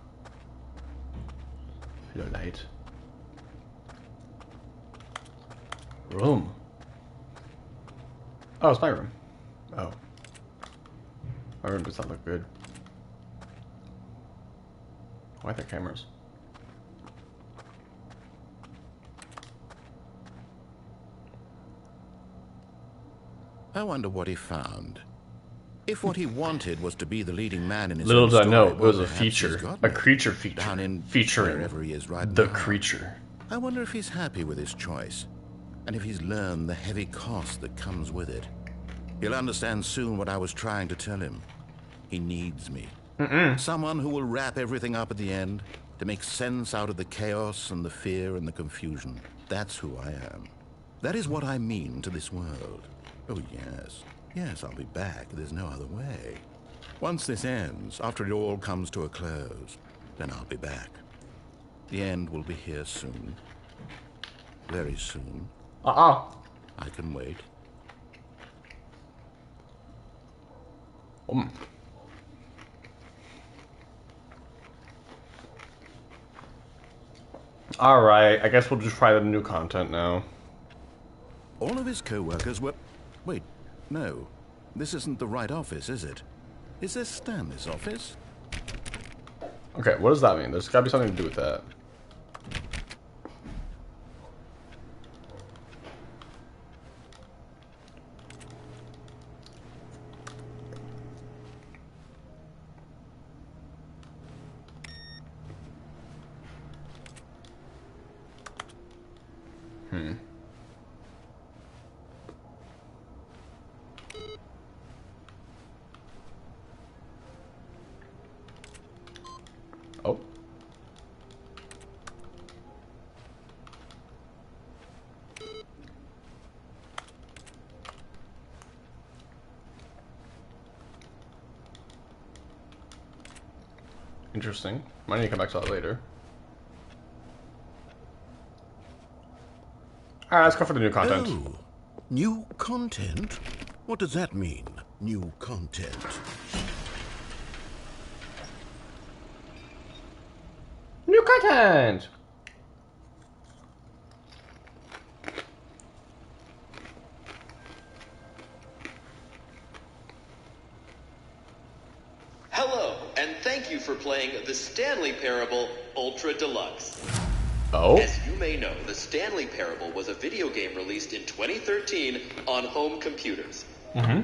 Hello, light. Room. Oh, it's my room. Oh. My room does not look good. Why are there cameras? I wonder what he found. If what he wanted was to be the leading man in his Little own did I know, story, it was well, a perhaps he's feature. gotten A it. creature feature. Down in Featuring wherever he is right the now. creature. I wonder if he's happy with his choice, and if he's learned the heavy cost that comes with it. He'll understand soon what I was trying to tell him. He needs me. Someone who will wrap everything up at the end, to make sense out of the chaos and the fear and the confusion. That's who I am. That is what I mean to this world. Oh, yes. Yes, I'll be back. There's no other way. Once this ends, after it all comes to a close, then I'll be back. The end will be here soon. Very soon. I can wait. Alright, I guess we'll just try the new content now. All of his co-workers were... Wait, no. This isn't the right office, is it? Is this Stanley's office? Okay, what does that mean? There's gotta be something to do with that. Oh. Interesting. Might need to come back to that later. Alright, let's go for the new content. Oh, new content? What does that mean, new content? New content! Hello, and thank you for playing the Stanley Parable Ultra Deluxe. Oh? As you may know, the Stanley Parable was a video game released in 2013 on home computers. Mm-hmm.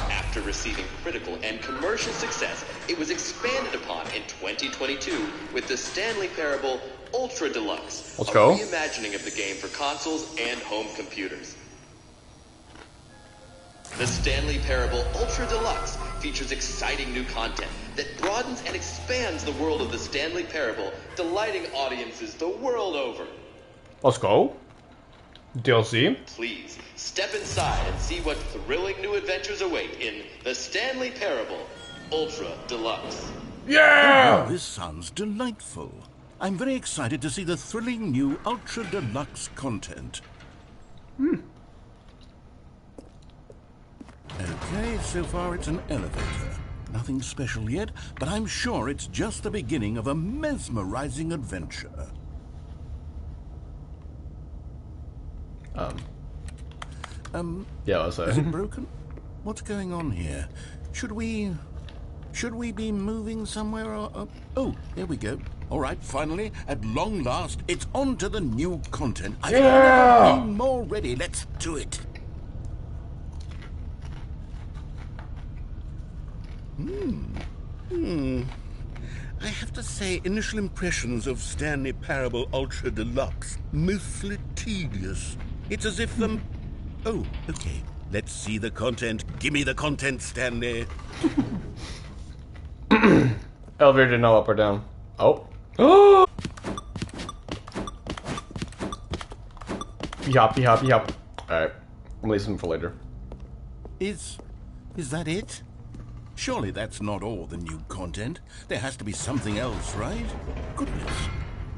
After After receiving critical and commercial success, it was expanded upon in 2022 with the Stanley Parable Ultra Deluxe, Let's a go. reimagining of the game for consoles and home computers. The Stanley Parable Ultra Deluxe features exciting new content that broadens and expands the world of the Stanley Parable, delighting audiences the world over. Let's go. DLC. Please, step inside and see what thrilling new adventures await in the Stanley Parable Ultra Deluxe. Yeah! Oh, this sounds delightful. I'm very excited to see the thrilling new Ultra Deluxe content. Okay, so far it's an elevator. Nothing special yet, but I'm sure it's just the beginning of a mesmerizing adventure. Yeah, I was Is it broken? What's going on here? Should we be moving somewhere or... Oh, here we go. All right, finally, at long last, it's on to the new content. I've never been more ready. Let's do it. I have to say, initial impressions of Stanley Parable Ultra Deluxe, mostly tedious. It's as if Oh, okay. Let's see the content. Give me the content, Stanley. Elevator didn't know up or down. Oh. Oh! Yop. Alright. I'm leaving for later. Is that it? Surely that's not all the new content. There has to be something else, right? Goodness.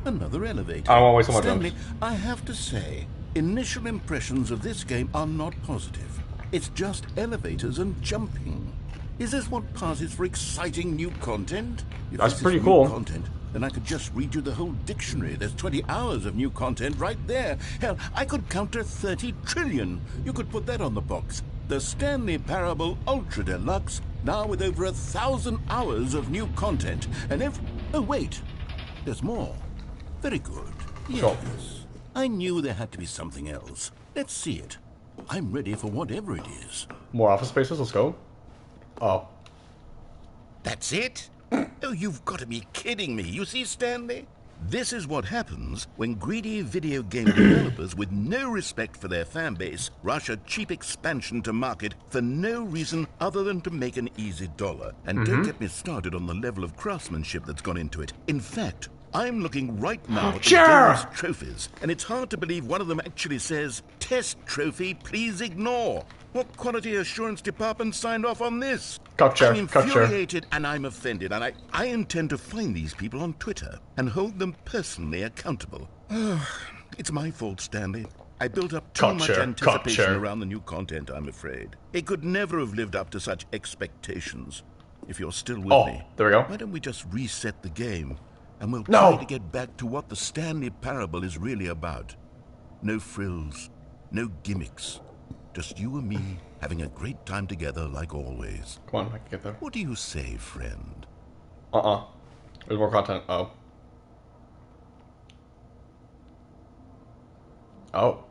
Another elevator. I don't want to waste so much Stanley, time. I have to say, initial impressions of this game are not positive. It's just elevators and jumping. Is this what passes for exciting new content? If That's this is pretty new cool. Content, then I could just read you the whole dictionary. There's 20 hours of new content right there. Hell, I could counter 30 trillion. You could put that on the box. The Stanley Parable Ultra Deluxe, now with over 1,000 hours of new content. And if... Oh, wait. There's more. Very good. Yes. Sure. I knew there had to be something else. Let's see it. I'm ready for whatever it is. More office spaces, let's go. Oh. That's it? Oh, you've got to be kidding me. You see, Stanley? This is what happens when greedy video game developers with no respect for their fan base rush a cheap expansion to market for no reason other than to make an easy dollar. And don't get me started on the level of craftsmanship that's gone into it. In fact, I'm looking right now at the game's trophies, and it's hard to believe one of them actually says, "Test trophy, please ignore." What quality assurance department signed off on this? I'm infuriated and I'm offended, and I intend to find these people on Twitter and hold them personally accountable. It's my fault, Stanley. I built up too much anticipation around the new content, I'm afraid. It could never have lived up to such expectations. If you're still with me, there we go. Why don't we just reset the game? And we'll try to get back to what the Stanley Parable is really about. No frills, no gimmicks. Just you and me having a great time together like always. Come on, I can get there. What do you say, friend? There's more content. Oh. Oh.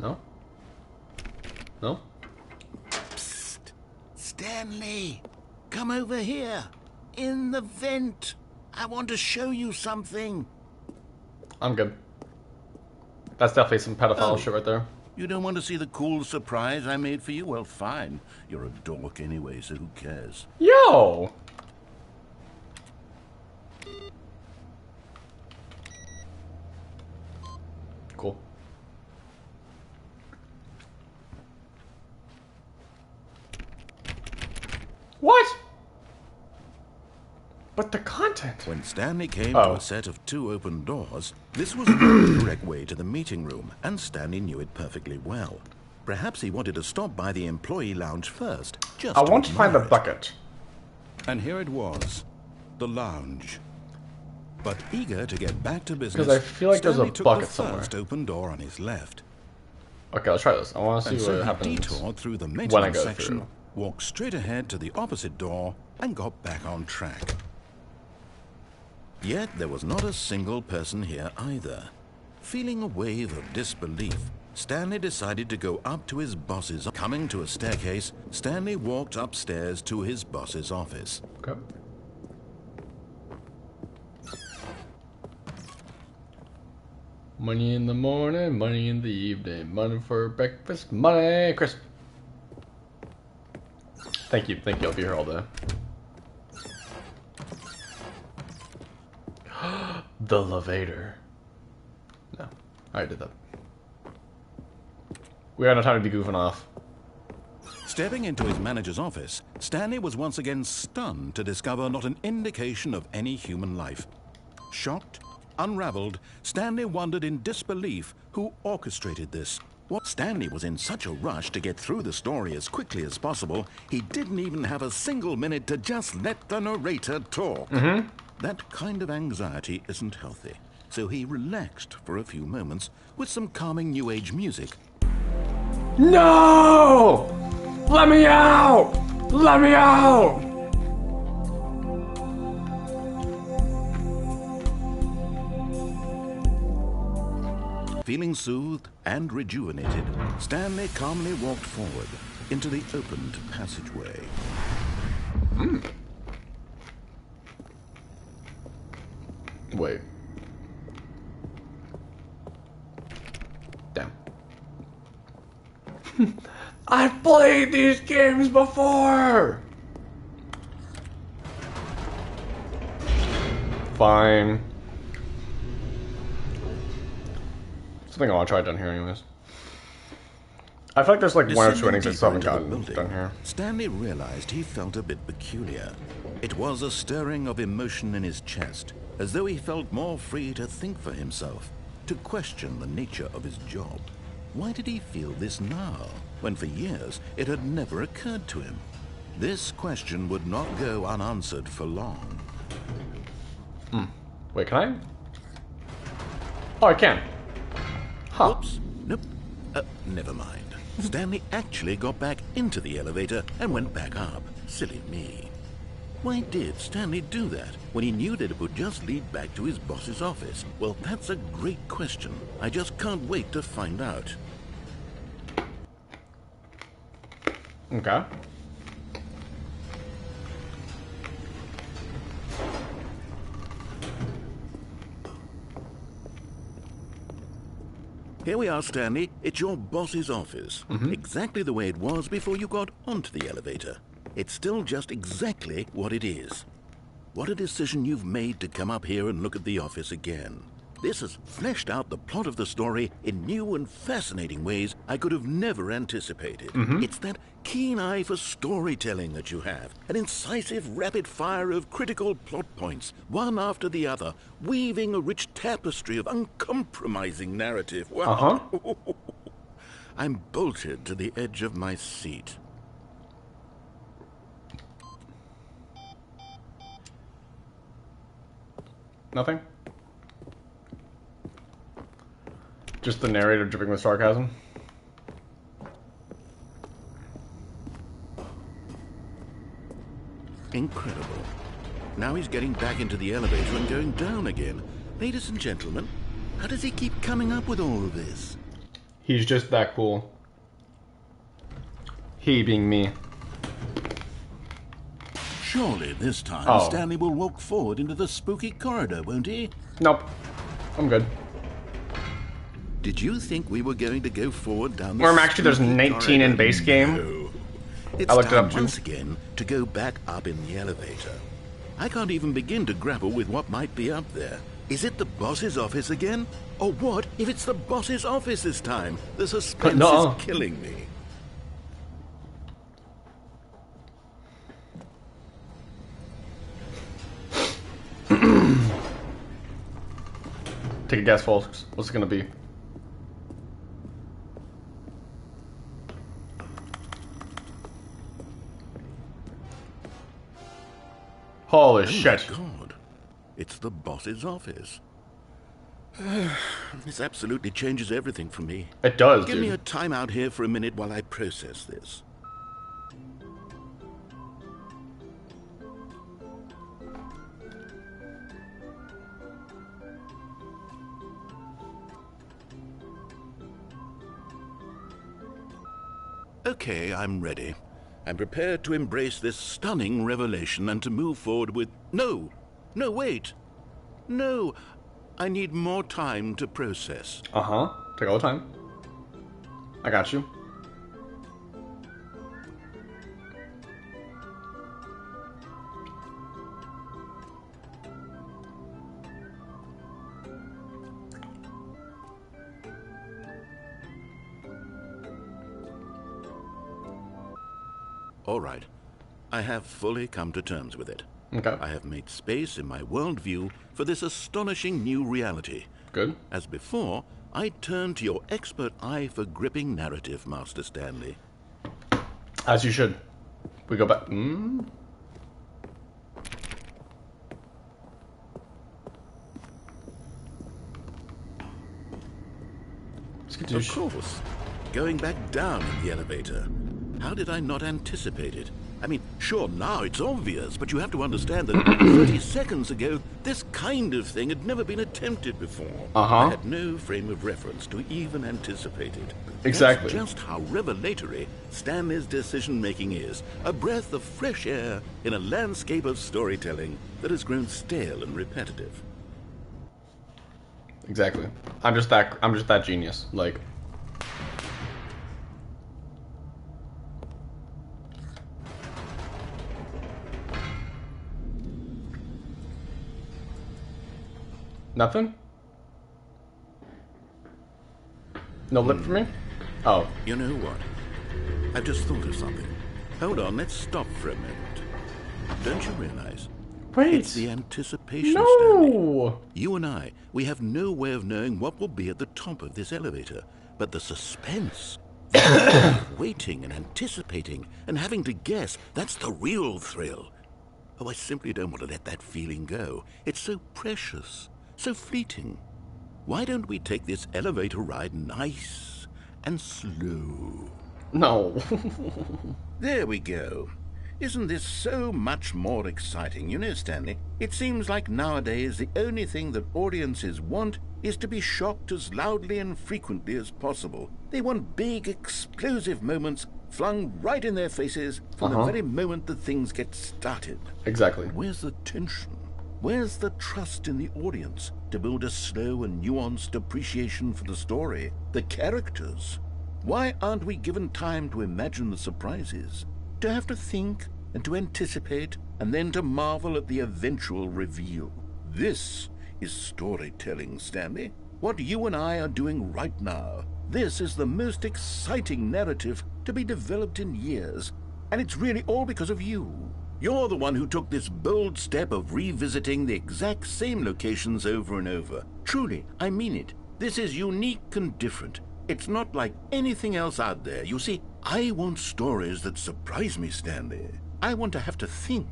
No? No? Psst. Stanley, come over here. In the vent. I want to show you something. I'm good. That's definitely some pedophile shit right there. You don't want to see the cool surprise I made for you? Well, fine. You're a dork anyway, so who cares? Yo! Cool. What? But the content. When Stanley came to a set of 2 open doors, this was not the correct way to the meeting room, and Stanley knew it perfectly well. Perhaps he wanted to stop by the employee lounge first. I want to find the bucket. And here it was, the lounge. But eager to get back to business, because I feel like Stanley there's a bucket took the somewhere. first open door on his left. Okay, let's try this. I want to see And what so happens he detoured through the when I maintenance go section, through. walked straight ahead to the opposite door, and got back on track. Yet there was not a single person here either. Feeling a wave of disbelief, Stanley decided to go up to his boss's. Coming to a staircase, Stanley walked upstairs to his boss's office. Okay. Money in the morning, money in the evening, money for breakfast, money, Chris. Thank you, I'll be here all day. The elevator. No, I already did that. We got no time to be goofing off. Stepping into his manager's office, Stanley was once again stunned to discover not an indication of any human life. Shocked, unraveled, Stanley wondered in disbelief who orchestrated this. What Stanley was in such a rush to get through the story as quickly as possible, he didn't even have a single minute to just let the narrator talk. That kind of anxiety isn't healthy, so he relaxed for a few moments with some calming New Age music. No! Let me out! Let me out! Feeling soothed and rejuvenated, Stanley calmly walked forward into the opened passageway. Wait. Damn. I've played these games before! Fine. Something I want to try down here anyways. I feel like there's like one or two endings I still haven't gotten done here. Stanley realized he felt a bit peculiar. It was a stirring of emotion in his chest, as though he felt more free to think for himself, to question the nature of his job. Why did he feel this now, when for years it had never occurred to him? This question would not go unanswered for long. Wait, can I? Oh, I can. Huh. Oops. Nope. Never mind. Stanley actually got back into the elevator and went back up. Silly me. Why did Stanley do that when he knew that it would just lead back to his boss's office? Well, that's a great question. I just can't wait to find out. Okay. Here we are, Stanley. It's your boss's office. Exactly the way it was before you got onto the elevator. It's still just exactly what it is. What a decision you've made to come up here and look at the office again. This has fleshed out the plot of the story in new and fascinating ways I could have never anticipated. It's that keen eye for storytelling that you have, an incisive rapid fire of critical plot points, one after the other, weaving a rich tapestry of uncompromising narrative. Wow. I'm bolted to the edge of my seat. Nothing? Just the narrator dripping with sarcasm? Incredible. Now he's getting back into the elevator and going down again. Ladies and gentlemen, how does he keep coming up with all of this? He's just that cool. He being me. Surely this time Stanley will walk forward into the spooky corridor, won't he? Nope. I'm good. Did you think we were going to go forward down the Actually, there's 19 in base game. No. It's I looked it time up too. once again to go back up in the elevator. I can't even begin to grapple with what might be up there. Is it the boss's office again? Or what if it's the boss's office this time? The suspense is killing me. Take a guess, folks. What's it gonna be? Holy shit. My God. It's the boss's office. This absolutely changes everything for me. It does, Give dude. me a time out here for a minute while I process this. Okay, I'm ready. I'm prepared to embrace this stunning revelation and to move forward with... No! No, wait! No! I need more time to process. Uh-huh. Take all the time. I got you. All right. I have fully come to terms with it. Okay. I have made space in my worldview for this astonishing new reality. Good. As before, I turn to your expert eye for gripping narrative, Master Stanley. As you should. We go back. Of course. Going back down in the elevator. How did I not anticipate it? I mean, sure, now it's obvious, but you have to understand that 30 seconds ago, this kind of thing had never been attempted before. I had no frame of reference to even anticipate it. Exactly. That's just how revelatory Stanley's decision-making is. A breath of fresh air in a landscape of storytelling that has grown stale and repetitive. Exactly. I'm just that genius. Like, nothing? No lip for me? Oh. You know what? I've just thought of something. Hold on, let's stop for a moment. Don't you realize? Wait. It's the anticipation, No! Stanley. You and I, we have no way of knowing what will be at the top of this elevator. But the suspense, the waiting and anticipating and having to guess, that's the real thrill. Oh, I simply don't want to let that feeling go. It's so precious, so fleeting. Why don't we take this elevator ride nice and slow? No. There we go. Isn't this so much more exciting? You know, Stanley, it seems like nowadays the only thing that audiences want is to be shocked as loudly and frequently as possible. They want big, explosive moments flung right in their faces from the very moment that things get started. Exactly. Where's the tension? Where's the trust in the audience to build a slow and nuanced appreciation for the story, the characters? Why aren't we given time to imagine the surprises? To have to think and to anticipate and then to marvel at the eventual reveal. This is storytelling, Stanley. What you and I are doing right now. This is the most exciting narrative to be developed in years. And it's really all because of you. You're the one who took this bold step of revisiting the exact same locations over and over. Truly, I mean it. This is unique and different. It's not like anything else out there. You see, I want stories that surprise me, Stanley. I want to have to think.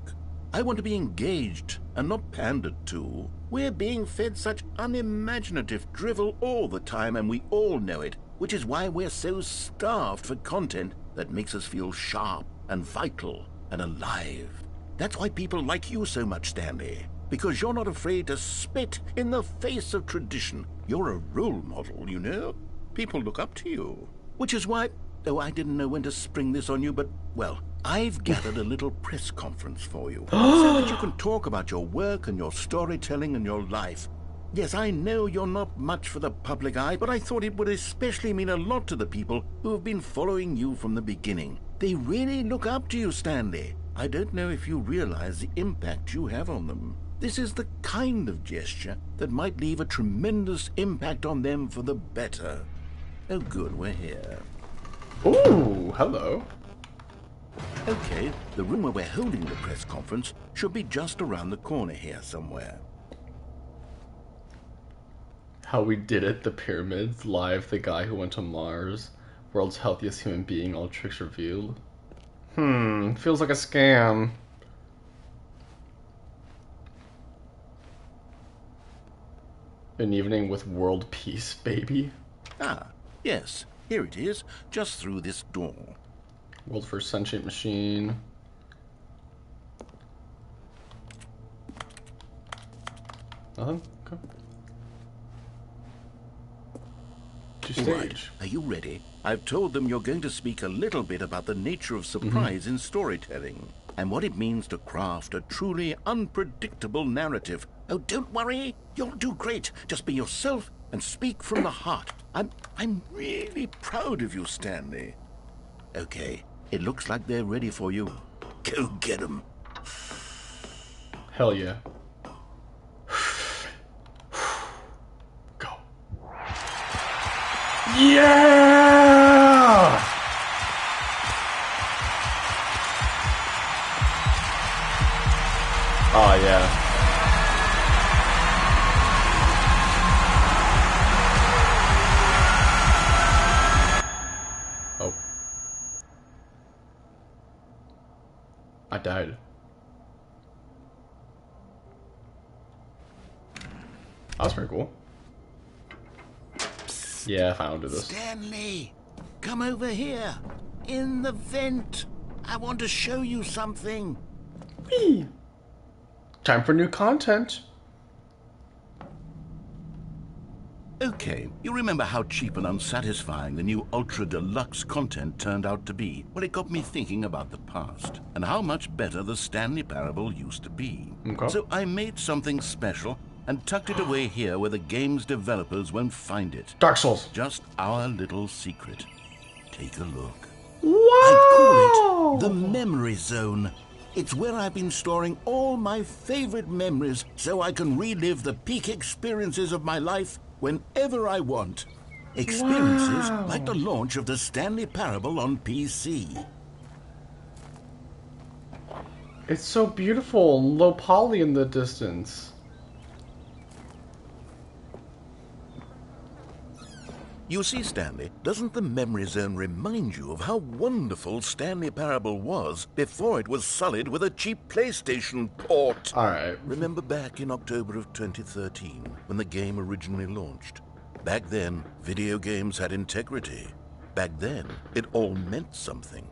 I want to be engaged and not pandered to. We're being fed such unimaginative drivel all the time, and we all know it, which is why we're so starved for content that makes us feel sharp and vital and alive. That's why people like you so much, Stanley. Because you're not afraid to spit in the face of tradition. You're a role model, you know? People look up to you. Which is why... Oh, I didn't know when to spring this on you, but, well, I've gathered a little press conference for you. So that you can talk about your work and your storytelling and your life. Yes, I know you're not much for the public eye, but I thought it would especially mean a lot to the people who have been following you from the beginning. They really look up to you, Stanley. I don't know if you realize the impact you have on them. This is the kind of gesture that might leave a tremendous impact on them for the better. Oh, good, we're here. Ooh, hello. Okay, the room where we're holding the press conference should be just around the corner here somewhere. How we did it, the pyramids, live, the guy who went to Mars, world's healthiest human being, all tricks revealed. Feels like a scam. An evening with world peace, baby. Ah, yes, here it is, just through this door. World's first sentient machine. Nothing? Okay. stage. Right. Are you ready? I've told them you're going to speak a little bit about the nature of surprise in storytelling and what it means to craft a truly unpredictable narrative. Oh, don't worry. You'll do great. Just be yourself and speak from the heart. I'm really proud of you, Stanley. Okay, it looks like they're ready for you. Go get them. Hell yeah. Go. Yeah! Oh, yeah. Oh. I died. That was pretty cool. Yeah, I finally do this. Stanley, come over here. In the vent. I want to show you something. Whee! Time for new content. Okay, you remember how cheap and unsatisfying the new Ultra Deluxe content turned out to be? Well, it got me thinking about the past and how much better the Stanley Parable used to be. Okay. So I made something special and tucked it away here where the game's developers won't find it. Dark Souls. Just our little secret. Take a look. Wow! I call it the Memory Zone. It's where I've been storing all my favorite memories so I can relive the peak experiences of my life whenever I want. Experiences like the launch of the Stanley Parable on PC. It's so beautiful and low poly in the distance. You see, Stanley, doesn't the Memory Zone remind you of how wonderful Stanley Parable was before it was sullied with a cheap PlayStation port? Alright. Remember back in October of 2013, when the game originally launched? Back then, video games had integrity. Back then, it all meant something.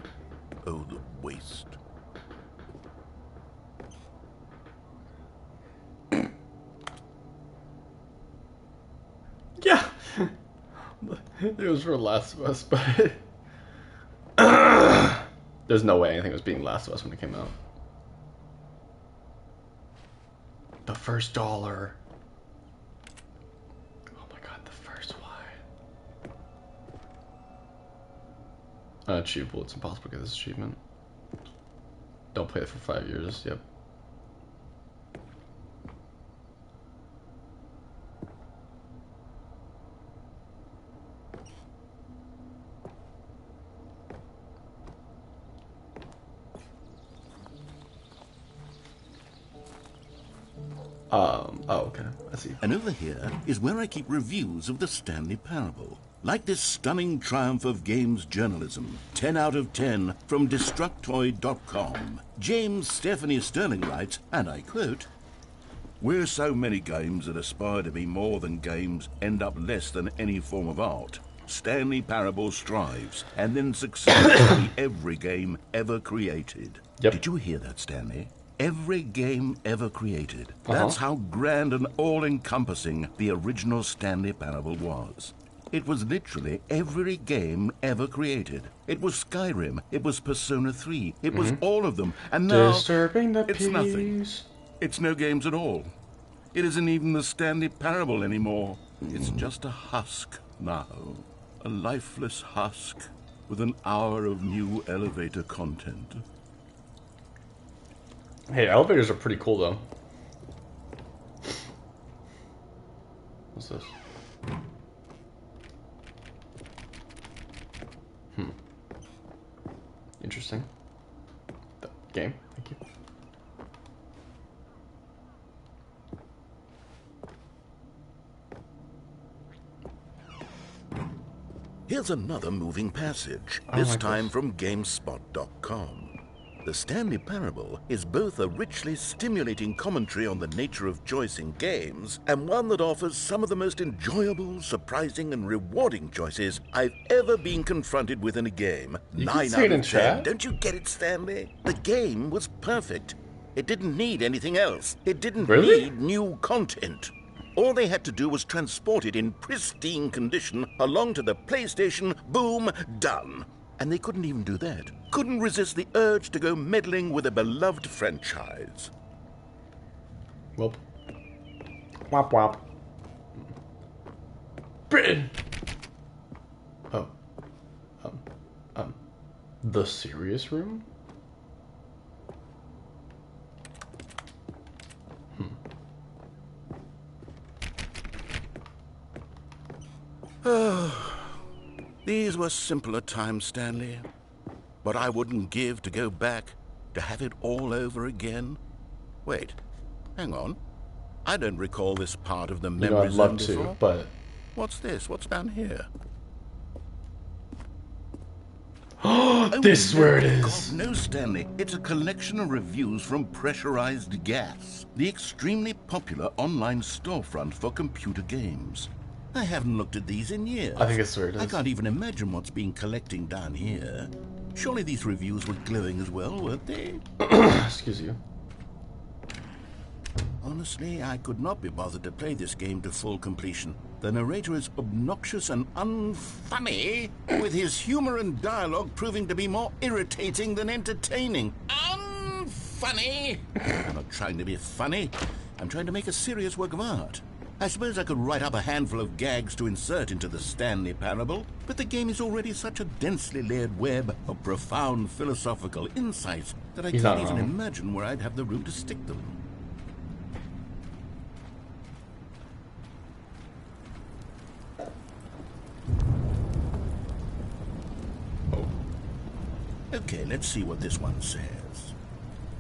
Oh, the waste. Yeah. It was for Last of Us, but there's no way anything was being Last of Us when it came out. The first dollar. Oh my god, the first one. Achievable. It's impossible to get this achievement. Don't play it for 5 years. Yep. Oh, okay. I see. And over here is where I keep reviews of the Stanley Parable. Like this stunning triumph of games journalism. 10 out of 10 from Destructoid.com. James Stephanie Sterling writes, and I quote, "Where so many games that aspire to be more than games end up less than any form of art, Stanley Parable strives and then succeeds to be every game ever created." Yep. Did you hear that, Stanley? Every game ever created. That's how grand and all-encompassing the original Stanley Parable was. It was literally every game ever created. It was Skyrim. It was Persona 3. It was all of them. And now Disturbing the it's peace. nothing. It's no games at all. It isn't even the Stanley Parable anymore. It's just a husk now. A lifeless husk with an hour of new elevator content. Hey, elevators are pretty cool, though. What's this? Interesting. The game. Thank you. Here's another moving passage, I this like time this. from GameSpot.com. The Stanley Parable is both a richly stimulating commentary on the nature of choice in games and one that offers some of the most enjoyable, surprising, and rewarding choices I've ever been confronted with in a game. You 9 can say out it in of 10. chat. Don't you get it, Stanley? The game was perfect. It didn't need anything else. It didn't Really? need new content. All they had to do was transport it in pristine condition along to the PlayStation. Boom, done. And they couldn't even do that. Couldn't resist the urge to go meddling with a beloved franchise. Whoop. Wop wop. Britain! Oh. The serious room? These were simpler times, Stanley. But I wouldn't give to go back, to have it all over again. Wait, hang on. I don't recall this part of the memory I'd zone love before. to, but... What's this? What's down here? This is where it is. God, no, Stanley. It's a collection of reviews from Pressurized Gas, the extremely popular online storefront for computer games. I haven't looked at these in years. I think it's where it is. I can't even imagine what's been collecting down here. Surely these reviews were glowing as well, weren't they? Excuse you. Honestly, I could not be bothered to play this game to full completion. The narrator is obnoxious and unfunny, with his humor and dialogue proving to be more irritating than entertaining. Unfunny! I'm not trying to be funny. I'm trying to make a serious work of art. I suppose I could write up a handful of gags to insert into the Stanley Parable, but the game is already such a densely layered web of profound philosophical insights that I can't even imagine where I'd have the room to stick them. Okay, let's see what this one says.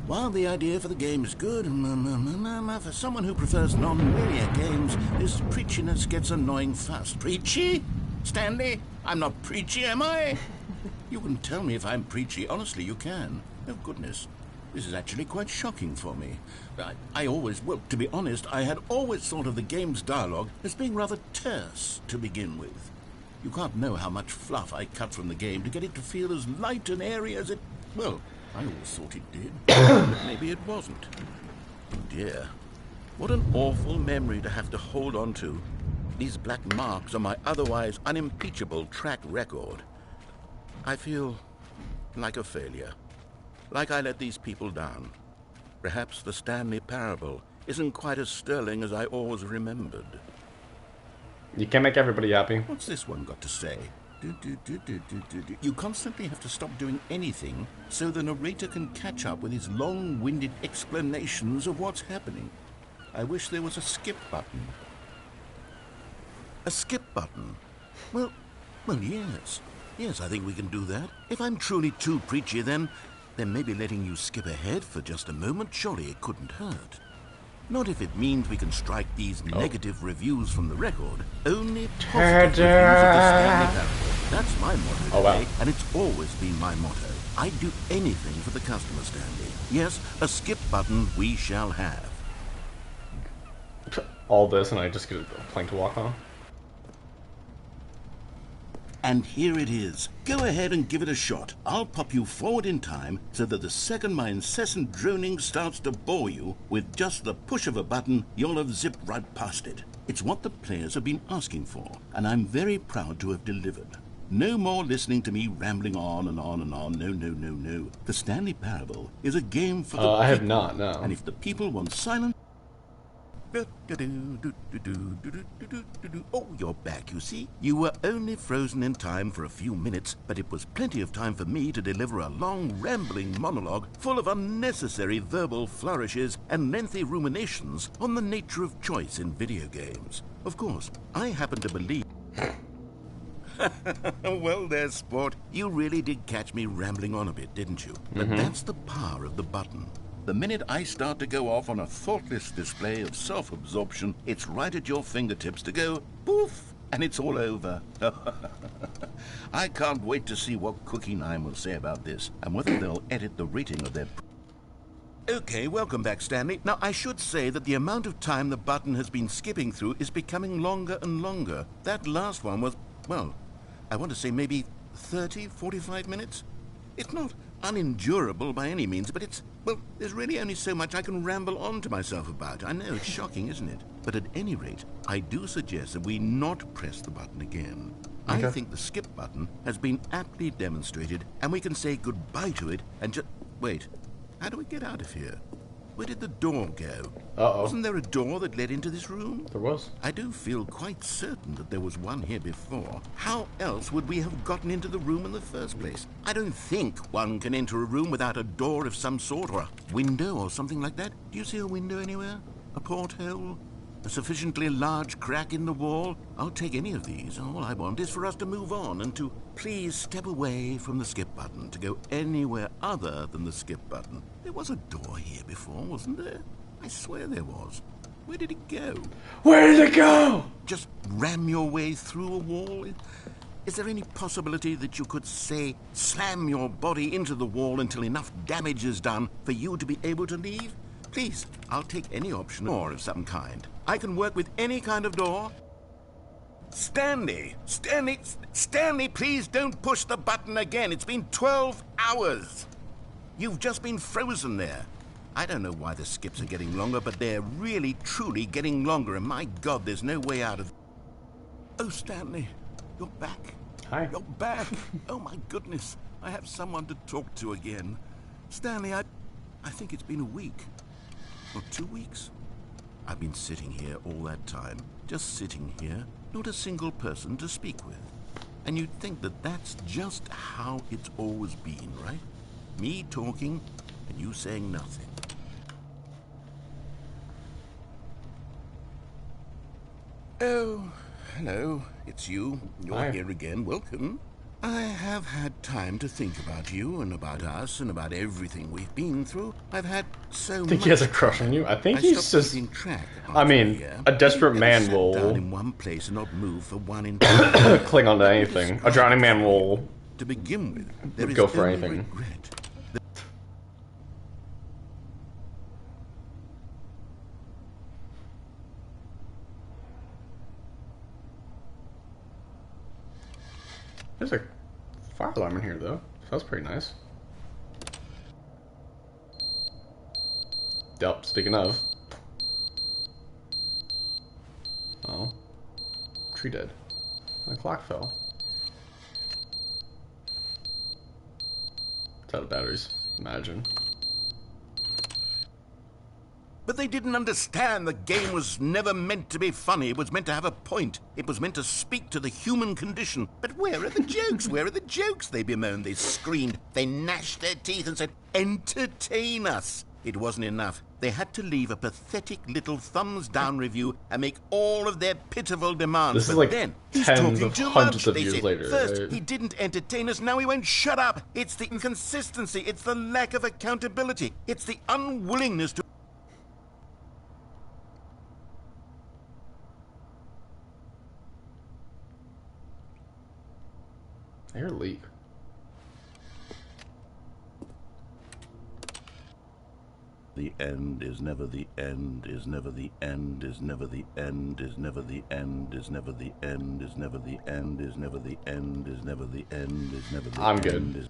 While the idea for the game is good, for someone who prefers non-linear games, this preachiness gets annoying fast. Preachy? Stanley? I'm not preachy, am I? You can tell me if I'm preachy. Honestly, you can. Oh, goodness. This is actually quite shocking for me. Well, to be honest, I had always thought of the game's dialogue as being rather terse to begin with. You can't know how much fluff I cut from the game to get it to feel as light and airy as it... Well, I always thought it did, but maybe it wasn't. Oh dear. What an awful memory to have to hold on to. These black marks on my otherwise unimpeachable track record. I feel like a failure. Like I let these people down. Perhaps the Stanley Parable isn't quite as sterling as I always remembered. You can't make everybody happy. What's this one got to say? You constantly have to stop doing anything so the narrator can catch up with his long-winded explanations of what's happening. I wish there was a skip button. A skip button? Well, yes. Yes, I think we can do that. If I'm truly too preachy, then maybe letting you skip ahead for just a moment, surely it couldn't hurt. Not if it means we can strike these negative reviews from the record. Only positive reviews of the Stanley Parable. That's my motto today, and it's always been my motto. I'd do anything for the customer, Stanley. Yes, a skip button we shall have. All this and I just get a plank to walk on? And here it is. Go ahead and give it a shot. I'll pop you forward in time so that the second my incessant droning starts to bore you, with just the push of a button, you'll have zipped right past it. It's what the players have been asking for, and I'm very proud to have delivered. No more listening to me rambling on and on and on. No. The Stanley Parable is a game for the people. I have not, no. And if the people want silence... Oh, you're back, you see. You were only frozen in time for a few minutes, but it was plenty of time for me to deliver a long, rambling monologue full of unnecessary verbal flourishes and lengthy ruminations on the nature of choice in video games. Of course, I happen to believe... Well, there's sport. You really did catch me rambling on a bit, didn't you? But that's the power of the button. The minute I start to go off on a thoughtless display of self-absorption, it's right at your fingertips to go poof, and it's all over. I can't wait to see what Cookie 9 will say about this, and whether they'll edit the rating of their... Okay, welcome back, Stanley. Now, I should say that the amount of time the button has been skipping through is becoming longer and longer. That last one was, well, I want to say maybe 30, 45 minutes? It's not unendurable by any means, but it's, well, there's really only so much I can ramble on to myself about. I know, it's shocking, isn't it? But at any rate, I do suggest that we not press the button again. Okay. I think the skip button has been aptly demonstrated, and we can say goodbye to it and just... Wait, how do we get out of here? Where did the door go? Uh-oh. Wasn't there a door that led into this room? There was. I do feel quite certain that there was one here before. How else would we have gotten into the room in the first place? I don't think one can enter a room without a door of some sort, or a window or something like that. Do you see a window anywhere? A porthole? A sufficiently large crack in the wall? I'll take any of these. All I want is for us to move on and to please step away from the skip button, to go anywhere other than the skip button. There was a door here before, wasn't there? I swear there was. Where did it go? Where did it go? Just ram your way through a wall? Is there any possibility that you could, say, slam your body into the wall until enough damage is done for you to be able to leave? Please, I'll take any option or of some kind. I can work with any kind of door. Stanley, please don't push the button again. It's been 12 hours. You've just been frozen there. I don't know why the skips are getting longer, but they're really, truly getting longer, and my God, there's no way out of... Oh, Stanley, you're back. Hi. You're back. Oh, my goodness. I have someone to talk to again. Stanley, I think it's been a week. Or 2 weeks. I've been sitting here all that time, just sitting here, not a single person to speak with. And you'd think that that's just how it's always been, right? Me talking, and you saying nothing. Oh, hello, it's you. You're Hi. here again. Welcome. I have had time to think about you and about us and about everything we've been through. I've had so much. I think he has a crush on you. I think he's just... Track I mean, a desperate man will... down in one place and not move for one cling on to anything. A drowning man will... To begin with, there is go for only anything. regret. There's a fire alarm in here, though. So that's pretty nice. Yep, speaking of. Oh. Tree dead. The clock fell. It's out of batteries. Imagine. But they didn't understand the game was never meant to be funny. It was meant to have a point. It was meant to speak to the human condition. But where are the jokes? Where are the jokes? They bemoaned, they screamed, they gnashed their teeth and said, entertain us. It wasn't enough. They had to leave a pathetic little thumbs-down review and make all of their pitiful demands. This is but like then, tens of hundreds of they years said, later. First, right? he didn't entertain us, now he won't shut up. It's the inconsistency. It's the lack of accountability. It's the unwillingness to... I hear a leak. The end is never the end, is never the end, is never the end, is never the end, is never the end, is never the end, is never the end, is never the end, is never the end. I'm good.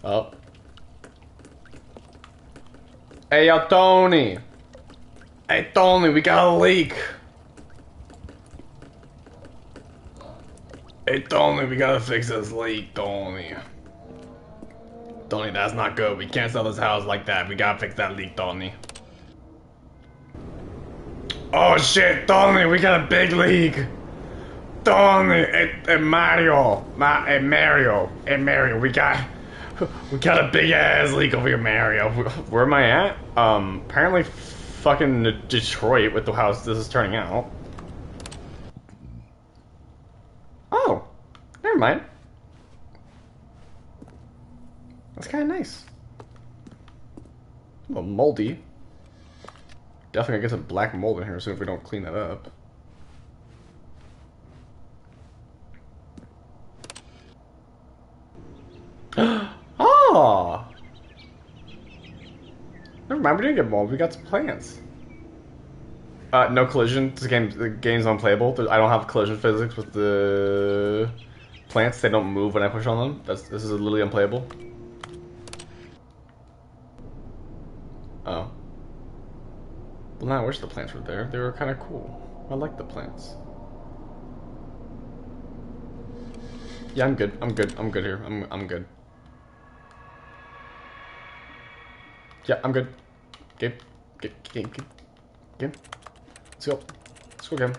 Oh. Hey, yo, Tony. Hey, Tony, we got a leak. Hey, Tony, we gotta fix this leak, Tony. Tony, that's not good. We can't sell this house like that. We gotta fix that leak, Tony. Oh, shit, Tony, we got a big leak. Tony, hey, Mario, we got a big ass leak over here, Mario. Where am I at? Apparently fucking Detroit with the house this is turning out. Oh, never mind. That's kind of nice. A little moldy. Definitely gonna get some black mold in here soon if we don't clean that up. Oh! Never mind, we didn't get mold. We got some plants. No collision. The game's unplayable. I don't have collision physics with the plants. They don't move when I push on them. This is literally unplayable. Oh. Well, now I wish the plants were there. They were kind of cool. I like the plants. Yeah, I'm good. I'm good. I'm good here. I'm good. Yeah, I'm good. Game. Game. Let's go. Let's go, game.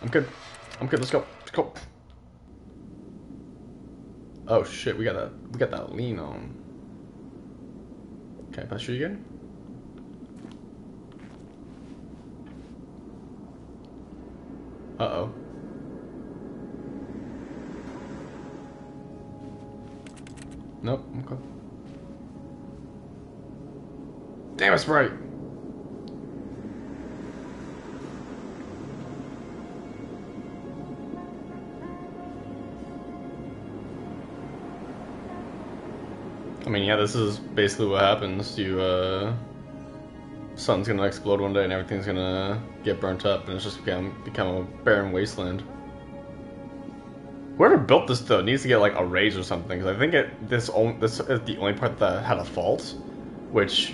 I'm good. I'm good. Let's go. Let's go. Oh shit, we got that lean on. Can I pass you again? Uh-oh. Nope, okay. Damn it, Sprite! I mean, yeah, this is basically what happens. Sun's gonna explode one day and everything's gonna get burnt up and it's just become a barren wasteland. Whoever built this though needs to get like a raise or something, because I think this is the only part that had a fault, which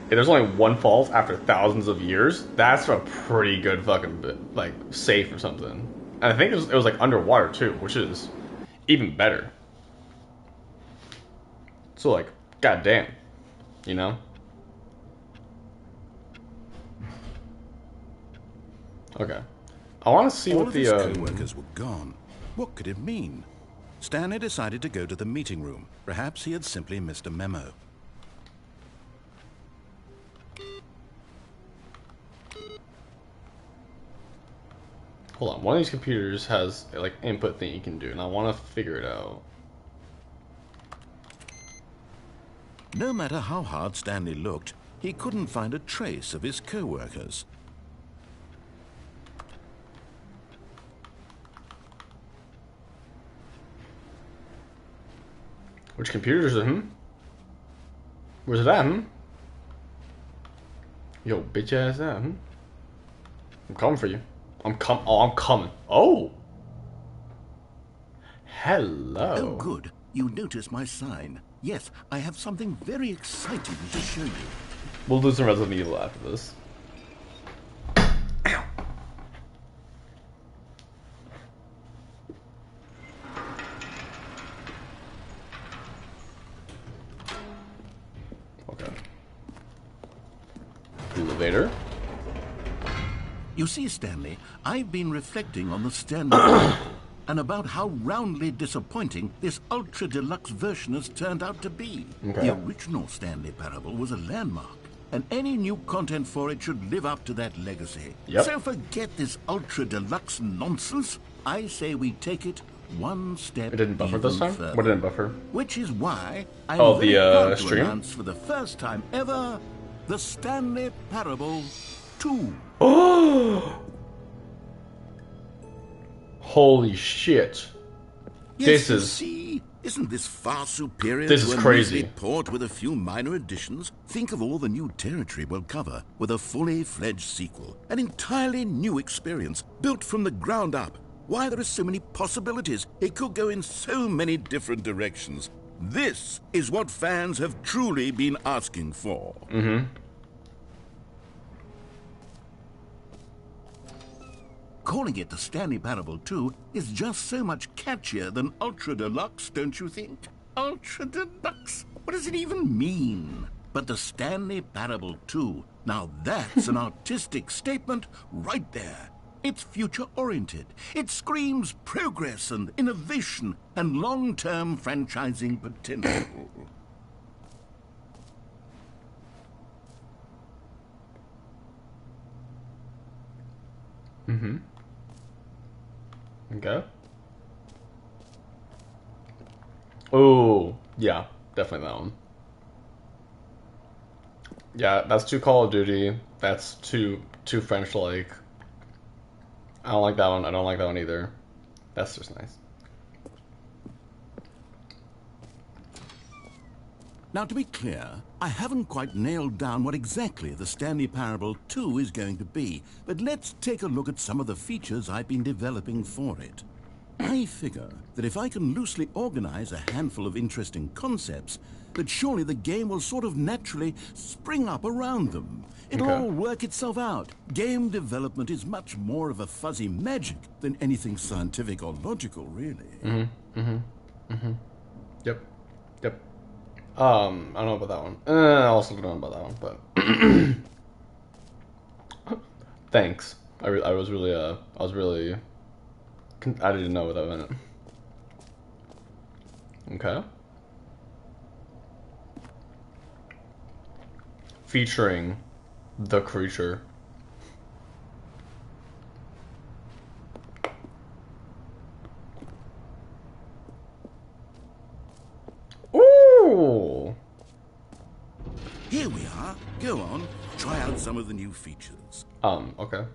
if there's only one fault after thousands of years, that's a pretty good fucking bit, like safe or something. And I think it was like underwater too, which is even better. So like, goddamn, you know. Okay, I want to see All what of the his co-workers were gone. What could it mean? Stanley decided to go to the meeting room. Perhaps he had simply missed a memo. Hold on, one of these computers has like input thing you can do, and I want to figure it out. No matter how hard Stanley looked, he couldn't find a trace of his co-workers. Which computers are Where's it at, Yo, bitch ass at, I'm coming for you. I'm coming. Oh! Hello. Oh, good. You noticed my sign. Yes, I have something very exciting to show you. We'll do some Resident Evil after this. Ow. Okay. Elevator. You see, Stanley, I've been reflecting on the Stanley Parable and about how roundly disappointing this ultra deluxe version has turned out to be. Okay. The original Stanley Parable was a landmark, and any new content for it should live up to that legacy. Yep. So forget this ultra deluxe nonsense. I say we take it one step It didn't buffer this time? further. What didn't buffer? Which is why I'm Oh, very the, proud to stream? announce for the first time ever the Stanley Parable 2. Oh! Holy shit. Yes, you This is... see, isn't this far superior This to is a crazy. measly port with a few minor additions? Think of all the new territory we'll cover with a fully fledged sequel. An entirely new experience, built from the ground up. Why, there are so many possibilities. It could go in so many different directions. This is what fans have truly been asking for. Mm-hmm. Calling it the Stanley Parable 2 is just so much catchier than Ultra Deluxe, don't you think? Ultra Deluxe? What does it even mean? But the Stanley Parable 2, now that's an artistic statement right there. It's future-oriented. It screams progress and innovation and long-term franchising potential. Mm-hmm. Okay. Oh, yeah, definitely that one. Yeah, that's too Call of Duty. That's too French-like. I don't like that one. I don't like that one either. That's just nice. Now, to be clear, I haven't quite nailed down what exactly the Stanley Parable 2 is going to be, but let's take a look at some of the features I've been developing for it. I figure that if I can loosely organize a handful of interesting concepts, that surely the game will sort of naturally spring up around them. It'll all work itself out. Game development is much more of a fuzzy magic than anything scientific or logical, really. Yep. I don't know about that one. I also don't know about that one, but thanks. I was really I didn't know what that meant. Okay. Featuring the creature. Ooh! Here we are. Go on, try out some of the new features. Okay.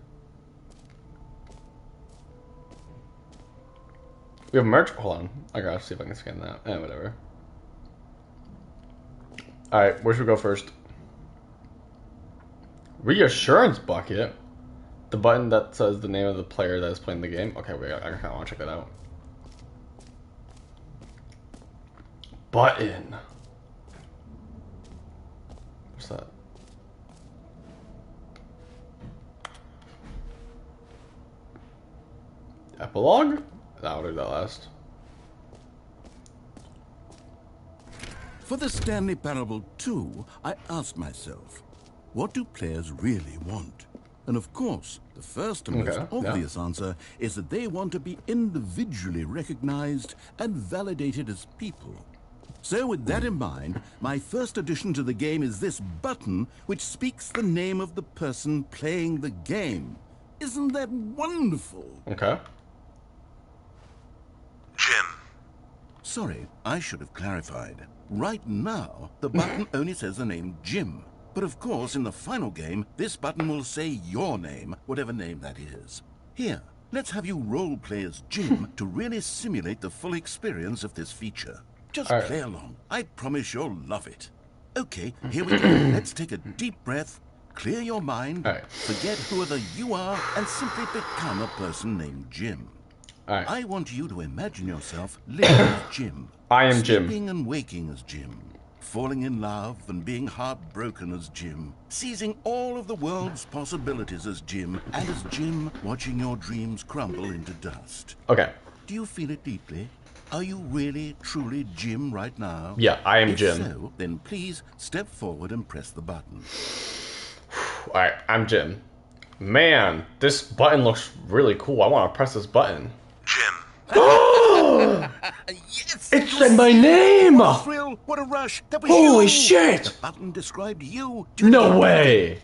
We have merch. Hold on. I gotta see if I can scan that. Whatever. Alright, where should we go first? Reassurance bucket? The button that says the name of the player that is playing the game? Okay, wait, I kind of want to check that out. Button. What's that? Epilogue? I'll do that last. For the Stanley Parable 2, I asked myself, what do players really want? And of course, the first and most obvious answer is that they want to be individually recognized and validated as people. So with that in mind, my first addition to the game is this button which speaks the name of the person playing the game. Isn't that wonderful? Okay. Jim. Sorry, I should have clarified. Right now, the button only says the name Jim. But of course, in the final game, this button will say your name, whatever name that is. Here, let's have you role-play as Jim to really simulate the full experience of this feature. Just play along. I promise you'll love it. Okay, here we go. Let's take a deep breath, clear your mind, forget who other you are, and simply become a person named Jim. I want you to imagine yourself living as Jim. I am Jim. Sleeping and waking as Jim. Falling in love and being heartbroken as Jim. Seizing all of the world's possibilities as Jim. And as Jim, watching your dreams crumble into dust. Okay. Do you feel it deeply? Are you really, truly Jim right now? Yeah, I am Jim. If so, then please step forward and press the button. Alright, I'm Jim. Man, this button looks really cool. I want to press this button. Jim. Yes! It said my name! What a thrill! What a rush! That was Holy you! shit! The button described you. No way!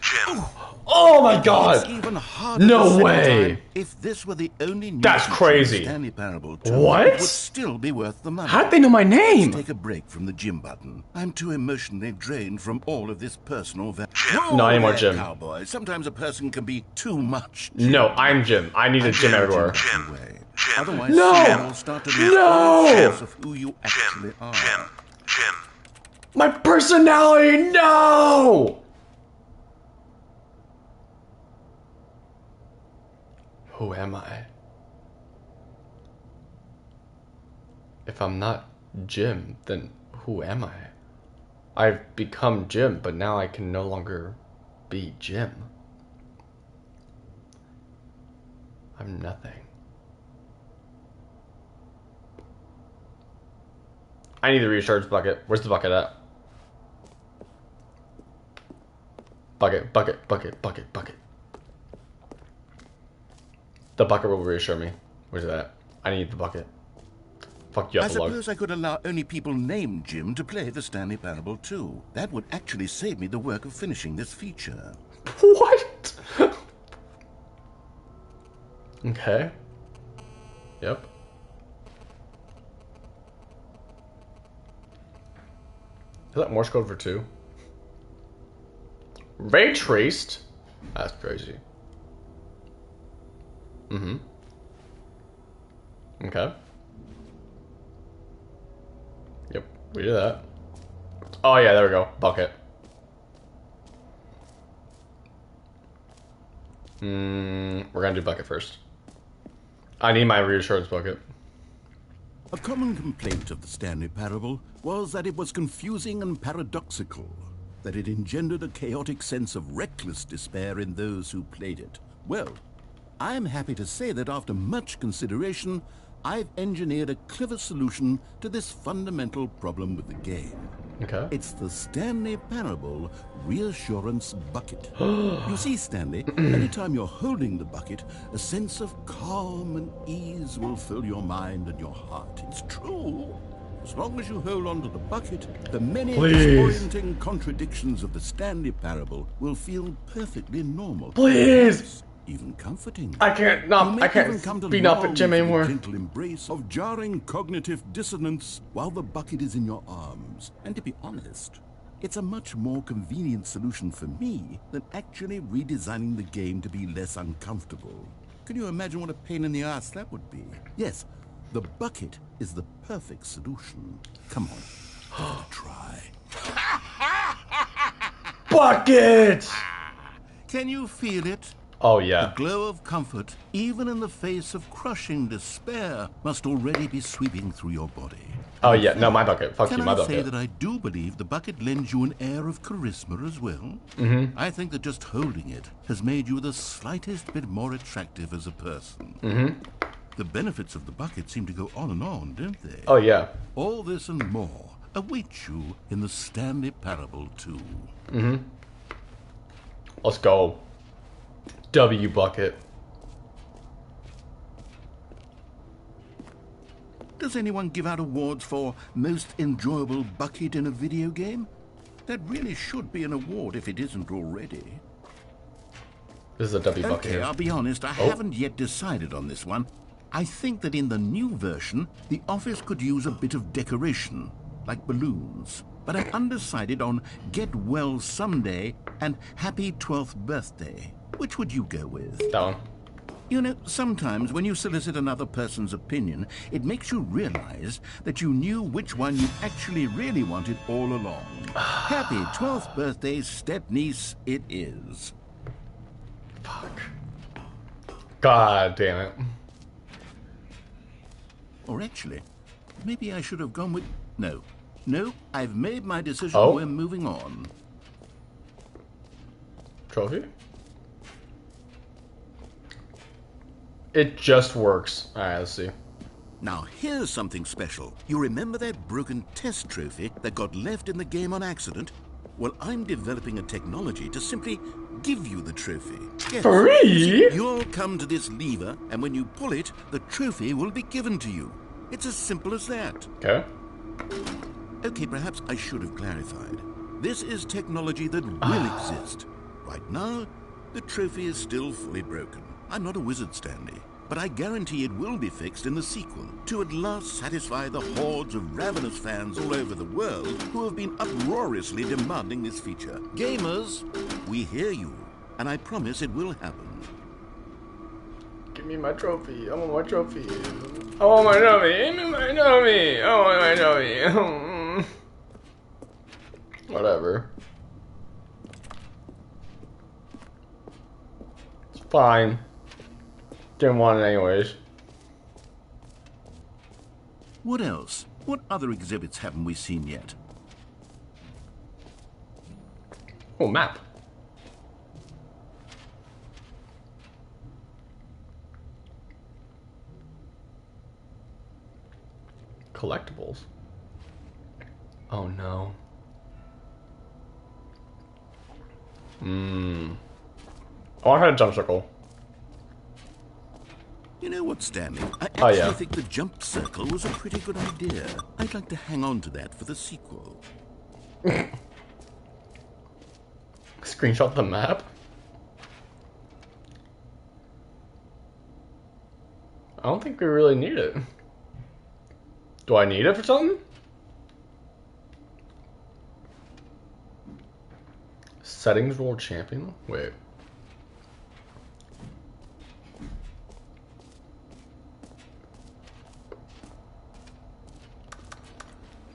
Jim. Oh my god! It's even harder No the way! time. If this were the only new That's feature crazy. in Stanley Parable 2, What? it would still be worth the money. How'd they know my name? Let's take a break from the Jim button. I'm too emotionally drained from all of this personal value. Not anymore, Jim. Cowboy. Sometimes a person can be too much. No, I'm Jim. I need a Jim everywhere. Jim. Otherwise, No! you will start to lose No! all sense of who you actually are. Jim. My personality, no! Who am I? If I'm not Jim, then who am I? I've become Jim, but now I can no longer be Jim. I'm nothing. I need the reassurance bucket. Where's the bucket at? Bucket. The bucket will reassure me. Where's it at? I need the bucket. Fuck you, I Epilogue. suppose I could allow only people named Jim to play the Stanley Parable 2. That would actually save me the work of finishing this feature. What? Okay. Yep. Is that Morse code for 2? Ray traced? That's crazy. Mm-hmm. Okay. Yep, we did that. Oh yeah, there we go. Bucket. We're gonna do bucket first. I need my reassurance bucket. A common complaint of the Stanley Parable was that it was confusing and paradoxical, that it engendered a chaotic sense of reckless despair in those who played it. Well, I'm happy to say that after much consideration, I've engineered a clever solution to this fundamental problem with the game. Okay. It's the Stanley Parable Reassurance Bucket. You see, Stanley, anytime you're holding the bucket, a sense of calm and ease will fill your mind and your heart. It's true. As long as you hold on to the bucket, the many disorienting contradictions of the Stanley Parable will feel perfectly normal. Please! Even comforting. I can't beat up at Jim anymore. The gentle embrace of jarring cognitive dissonance while the bucket is in your arms. And to be honest, it's a much more convenient solution for me than actually redesigning the game to be less uncomfortable. Can you imagine what a pain in the ass that would be? Yes, the bucket is the perfect solution. Come on, try. Bucket! Can you feel it? Oh yeah. The glow of comfort, even in the face of crushing despair, must already be sweeping through your body. Oh yeah, no, my bucket. Fuck you, my Can I say bucket. that I do believe the bucket lends you an air of charisma as well? I think that just holding it has made you the slightest bit more attractive as a person. The benefits of the bucket seem to go on and on, don't they? Oh yeah. All this and more await you in the Stanley Parable 2. Let's go. W bucket. Does anyone give out awards for most enjoyable bucket in a video game? That really should be an award if it isn't already. This is a W bucket. Okay, I'll be honest, I haven't yet decided on this one. I think that in the new version, the office could use a bit of decoration, like balloons. But I'm undecided on Get Well Someday and Happy 12th Birthday. Which would you go with? That one. You know, sometimes when you solicit another person's opinion, it makes you realize that you knew which one you actually really wanted all along. Happy 12th birthday, step-niece, it is. Fuck. God damn it. Or actually, maybe I should have gone with... No, I've made my decision. Oh? We're moving on. Trophy? It just works. Alright, let's see. Now, here's something special. You remember that broken test trophy that got left in the game on accident? Well, I'm developing a technology to simply give you the trophy. Yes. Free? You'll come to this lever, and when you pull it, the trophy will be given to you. It's as simple as that. Okay. Okay, perhaps I should have clarified. This is technology that will exist. Right now, the trophy is still fully broken. I'm not a wizard, Stanley, but I guarantee it will be fixed in the sequel to at last satisfy the hordes of ravenous fans all over the world who have been uproariously demanding this feature. Gamers, we hear you, and I promise it will happen. Give me my trophy. I want my trophy. I want my trophy. Give me my trophy. I want my trophy. Whatever. It's fine. Didn't want it anyways. What else? What other exhibits haven't we seen yet? Oh, map. Collectibles. Oh no. I want to try a jump circle. You know what, Stanley? I yeah. think the jump circle was a pretty good idea. I'd like to hang on to that for the sequel. Screenshot the map? I don't think we really need it. Do I need it for something? Settings world champion? Wait.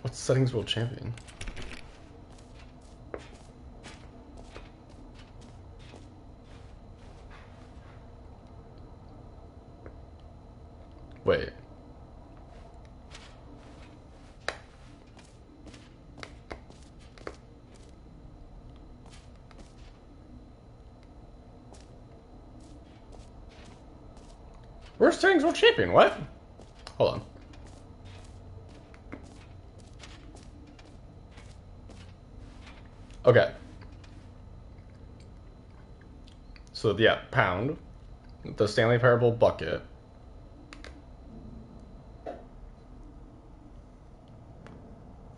What's settings world champion? Wait. Where's settings world champion? What? Hold on. Okay. So yeah, pound. The Stanley Parable bucket.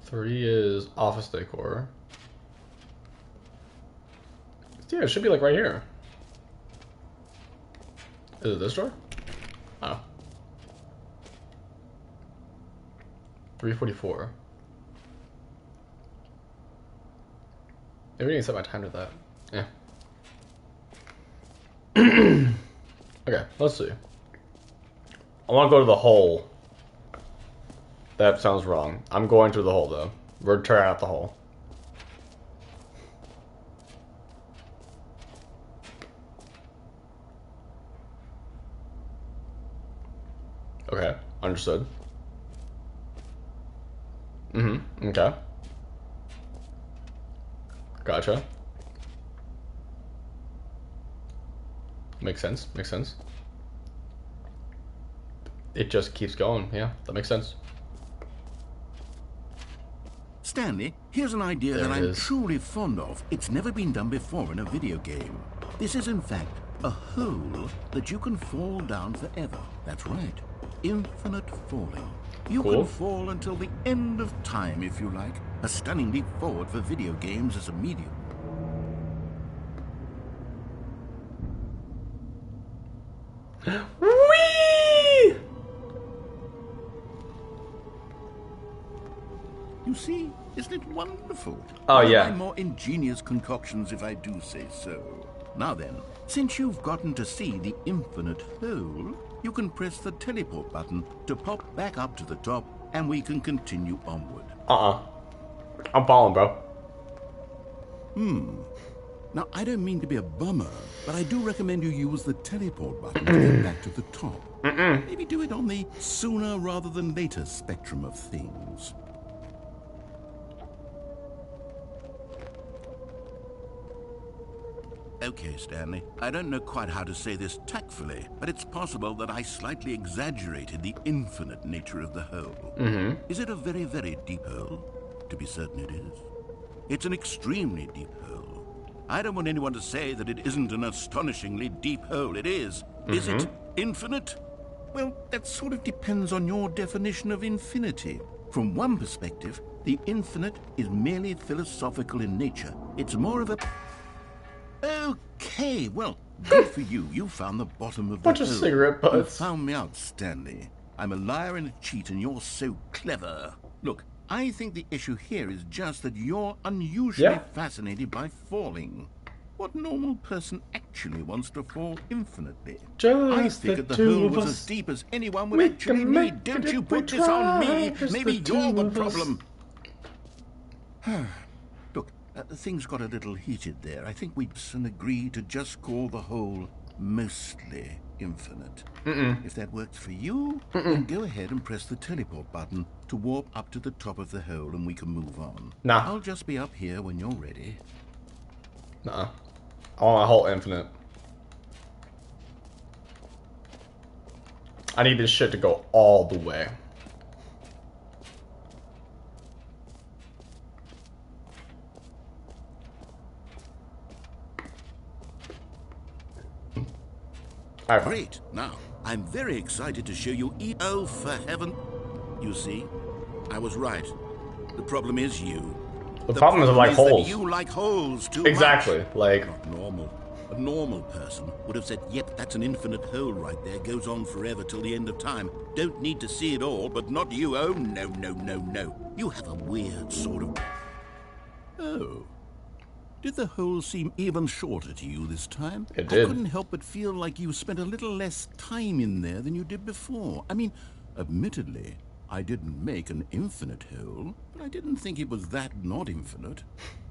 Three is office decor. Yeah, it should be like right here. Is it this door? Oh. 3:44. Maybe I need to set my timer to that. Yeah. Okay, let's see. I want to go to the hole. That sounds wrong. I'm going to the hole, though. We're trying out the hole. Okay, understood. Okay. Gotcha. Makes sense, makes sense. It just keeps going, yeah, that makes sense. Stanley, here's an idea that I'm truly fond of. It's never been done before in a video game. This is, in fact, a hole that you can fall down forever. That's right. Infinite falling. You can fall until the end of time, if you like. A stunning leap forward for video games as a medium. Whee! You see, isn't it wonderful? Oh, yeah. One of my more ingenious concoctions, if I do say so. Now then, since you've gotten to see the infinite hole, you can press the teleport button to pop back up to the top, and we can continue onward. I'm following, bro. Now, I don't mean to be a bummer, but I do recommend you use the teleport button to get back to the top. Maybe do it on the sooner rather than later spectrum of things. Okay, Stanley, I don't know quite how to say this tactfully, but it's possible that I slightly exaggerated the infinite nature of the hole. Is it a very, very deep hole? To be certain it is. It's an extremely deep hole. I don't want anyone to say that it isn't an astonishingly deep hole. It is. Is it infinite? Well, that sort of depends on your definition of infinity. From one perspective, the infinite is merely philosophical in nature. It's more of a... Okay, well, good for you. You found the bottom of the Bunch hole. of cigarette butts. You found me out, Stanley. I'm a liar and a cheat, and you're so clever. Look, I think the issue here is just that you're unusually fascinated by falling. What normal person actually wants to fall infinitely? I figured the hole was as deep as anyone would actually need. Don't you put this on me. Maybe you're the problem. Look, things got a little heated there. I think we'd agree to just call the hole mostly infinite. If that works for you, then go ahead and press the teleport button to warp up to the top of the hole and we can move on. Nah. I'll just be up here when you're ready. Nuh-uh. I want my whole infinite. I need this shit to go all the way. Great. Now, I'm very excited to show you Oh, for heaven. You see, I was right. The problem is you. The problem is like holes. You like holes too exactly. much. Like not normal. A normal person would have said, yep, that's an infinite hole right there. Goes on forever till the end of time. Don't need to see it all, but not you. Oh, no, no, no, no. You have a weird sort of... Oh. Did the hole seem even shorter to you this time? It did. I couldn't help but feel like you spent a little less time in there than you did before. I mean, admittedly, I didn't make an infinite hole, but I didn't think it was that not infinite.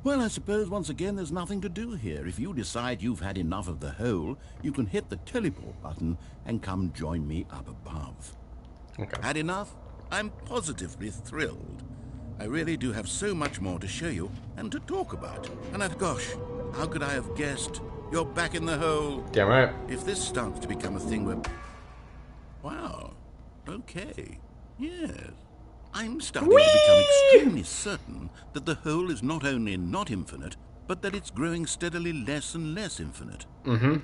Well, I suppose once again there's nothing to do here. If you decide you've had enough of the hole, you can hit the teleport button and come join me up above. Okay. Had enough? I'm positively thrilled. I really do have so much more to show you and to talk about. And gosh, how could I have guessed? You're back in the hole. Damn right. If this starts to become a thing where... Wow. Okay. Yes. I'm starting to become extremely certain that the hole is not only not infinite, but that it's growing steadily less and less infinite.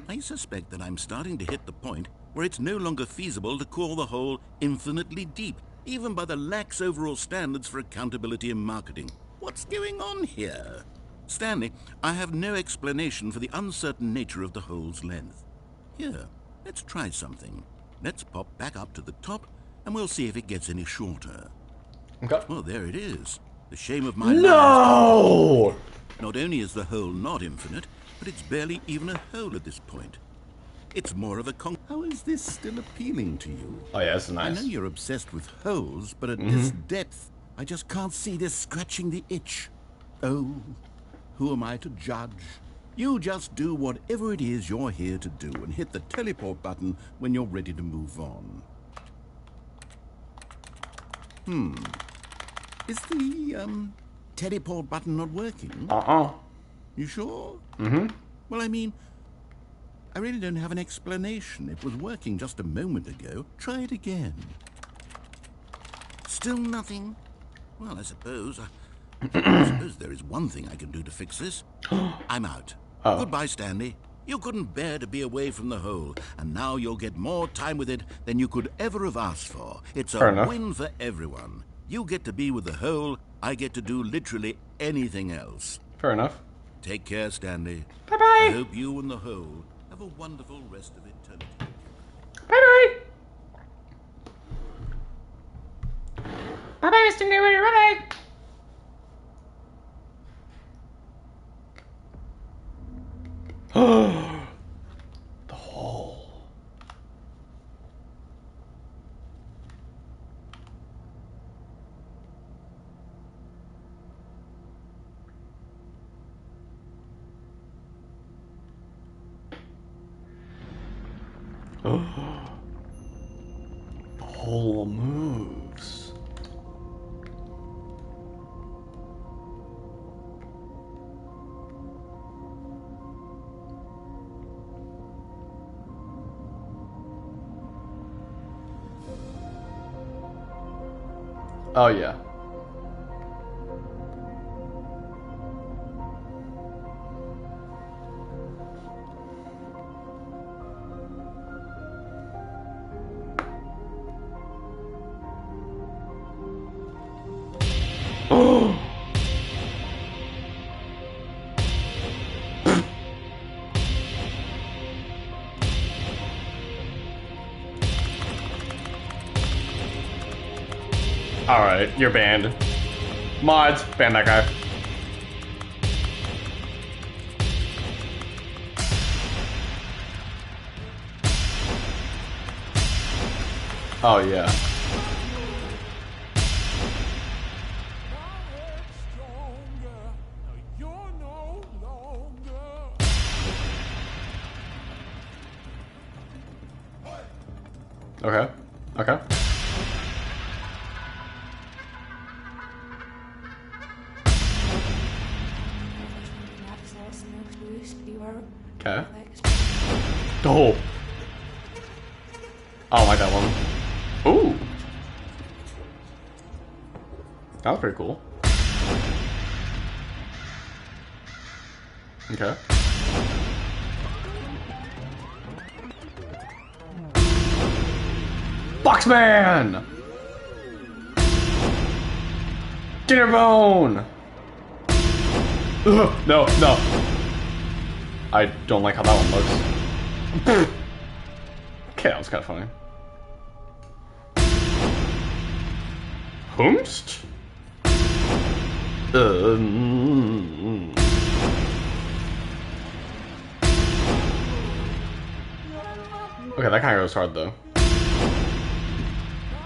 I suspect that I'm starting to hit the point where it's no longer feasible to call the hole infinitely deep, even by the lax overall standards for accountability in marketing. What's going on here? Stanley, I have no explanation for the uncertain nature of the hole's length. Here, let's try something. Let's pop back up to the top, and we'll see if it gets any shorter. Okay. Well, there it is. The shame of my No! Not only is the hole not infinite, but it's barely even a hole at this point. It's more of a How is this still appealing to you? Oh yeah, that's nice. I know you're obsessed with holes, but at this depth, I just can't see this scratching the itch. Oh, who am I to judge? You just do whatever it is you're here to do and hit the teleport button when you're ready to move on. Is the, teleport button not working? You sure? Well, I mean, I really don't have an explanation. It was working just a moment ago. Try it again. Still nothing? Well, I suppose there is one thing I can do to fix this. I'm out. Goodbye, Stanley. You couldn't bear to be away from the hole, and now you'll get more time with it than you could ever have asked for. It's a win for everyone. You get to be with the hole, I get to do literally anything else. Fair enough. Take care, Stanley. Bye-bye. I hope you and the hole have a wonderful rest of eternity. Bye-bye. Bye-bye, Mr. Newman. Bye-bye. The hole. The hole moves. Oh yeah. Alright, you're banned. Mods, ban that guy. Oh yeah. Okay. Okay. Okay. Oh. I don't like that one. Ooh. That was pretty cool. Okay. Boxman! Dinner bone! Ugh, no, no. I don't like how that one looks. Okay, that was kind of funny. Hoomst? Okay, that kind of goes hard though.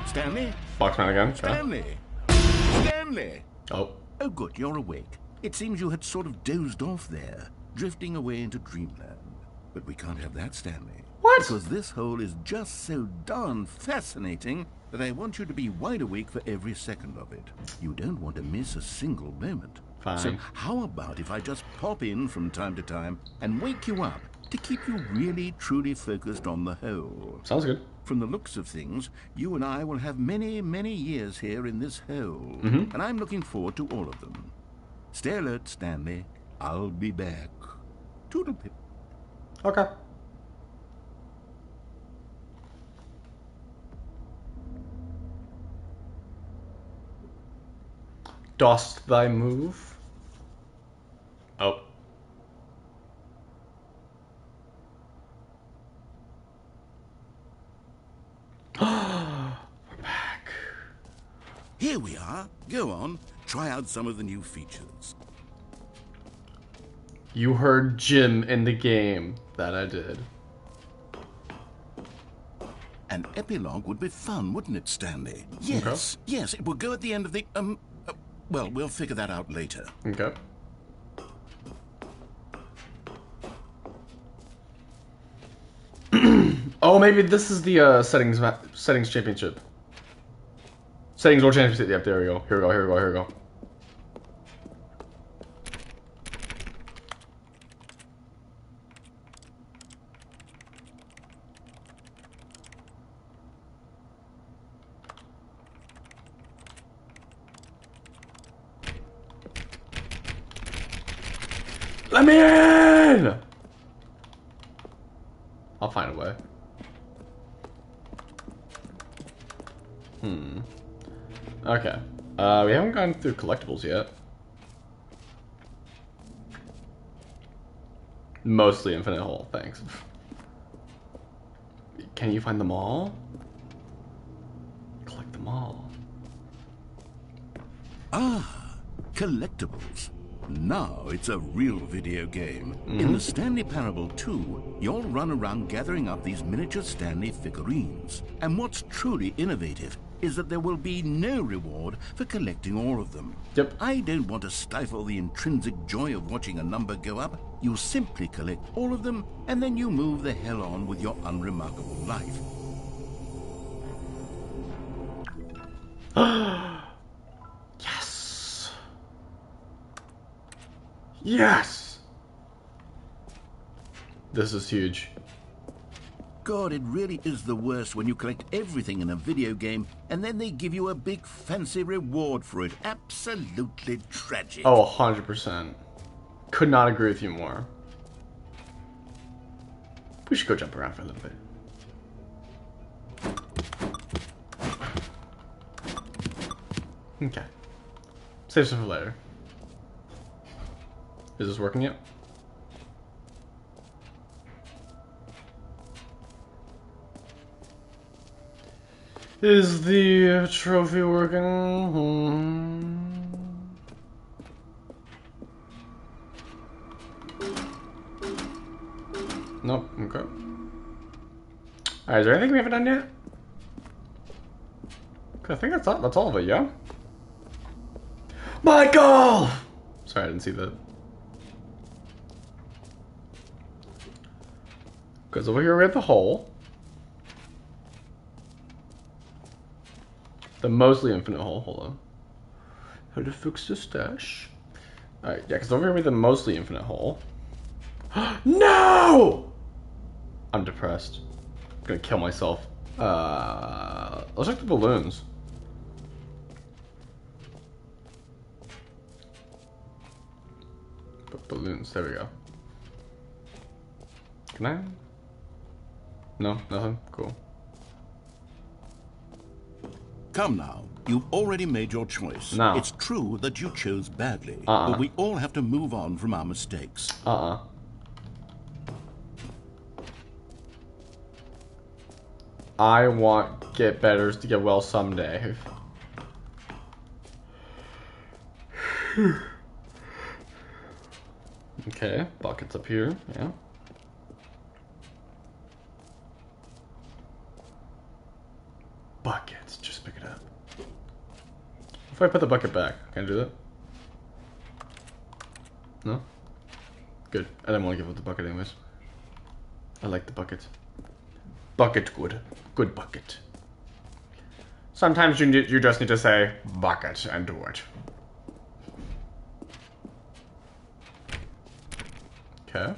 Stanley? Boxman again. Stanley? Stanley? Oh. Oh good, you're awake. It seems you had sort of dozed off there, drifting away into dreamland. But we can't have that, Stanley. What? Because this hole is just so darn fascinating, that I want you to be wide awake for every second of it. You don't want to miss a single moment. Fine. So how about if I just pop in from time to time and wake you up to keep you really, truly focused on the whole? Sounds good. From the looks of things, you and I will have many, many years here in this hole. And I'm looking forward to all of them. Stay alert, Stanley. I'll be back. Toodle-pip. Okay. Dost thy move? Oh. We're back. Here we are. Go on. Try out some of the new features. You heard Jim in the game. That I did. An epilogue would be fun, wouldn't it, Stanley? Yes. Okay. Yes, it will go at the end of the, well, we'll figure that out later. Okay. Oh, maybe this is the settings championship. Settings world championship. Yep, there we go. Here we go. Here we go. Here we go. Let me in! I'll find a way. Okay. We haven't gone through collectibles yet. Mostly infinite hole, thanks. Can you find them all? Collect them all. Ah, collectibles. Now it's a real video game. In the Stanley Parable 2, you'll run around gathering up these miniature Stanley figurines. And what's truly innovative is that there will be no reward for collecting all of them. Yep. I don't want to stifle the intrinsic joy of watching a number go up. You simply collect all of them, and then you move the hell on with your unremarkable life. Yes! Yes! This is huge. God, it really is the worst when you collect everything in a video game and then they give you a big fancy reward for it. Absolutely tragic. Oh, 100%. Could not agree with you more. We should go jump around for a little bit. Okay. Save some for later. Is this working yet? Is the trophy working? Nope. Okay. Alright, is there anything we haven't done yet? I think that's all of it, yeah? Michael! Sorry, I didn't see that. Because over here we have the hole. The mostly infinite hole. Hold on. How to fix the stash? Alright, yeah, because over here we have the mostly infinite hole. No! I'm depressed. I'm gonna kill myself. Let's check the balloons. Balloons, there we go. Can I? No, nothing? Cool. Come now, you've already made your choice. No. It's true that you chose badly, but we all have to move on from our mistakes. I want get betters to get well someday. Okay, buckets up here, yeah. Buckets, just pick it up. If I put the bucket back, can I do that? No? Good. I didn't want to give up the bucket anyways. I like the bucket. Bucket good. Good bucket. Sometimes you just need to say bucket and do it. Okay.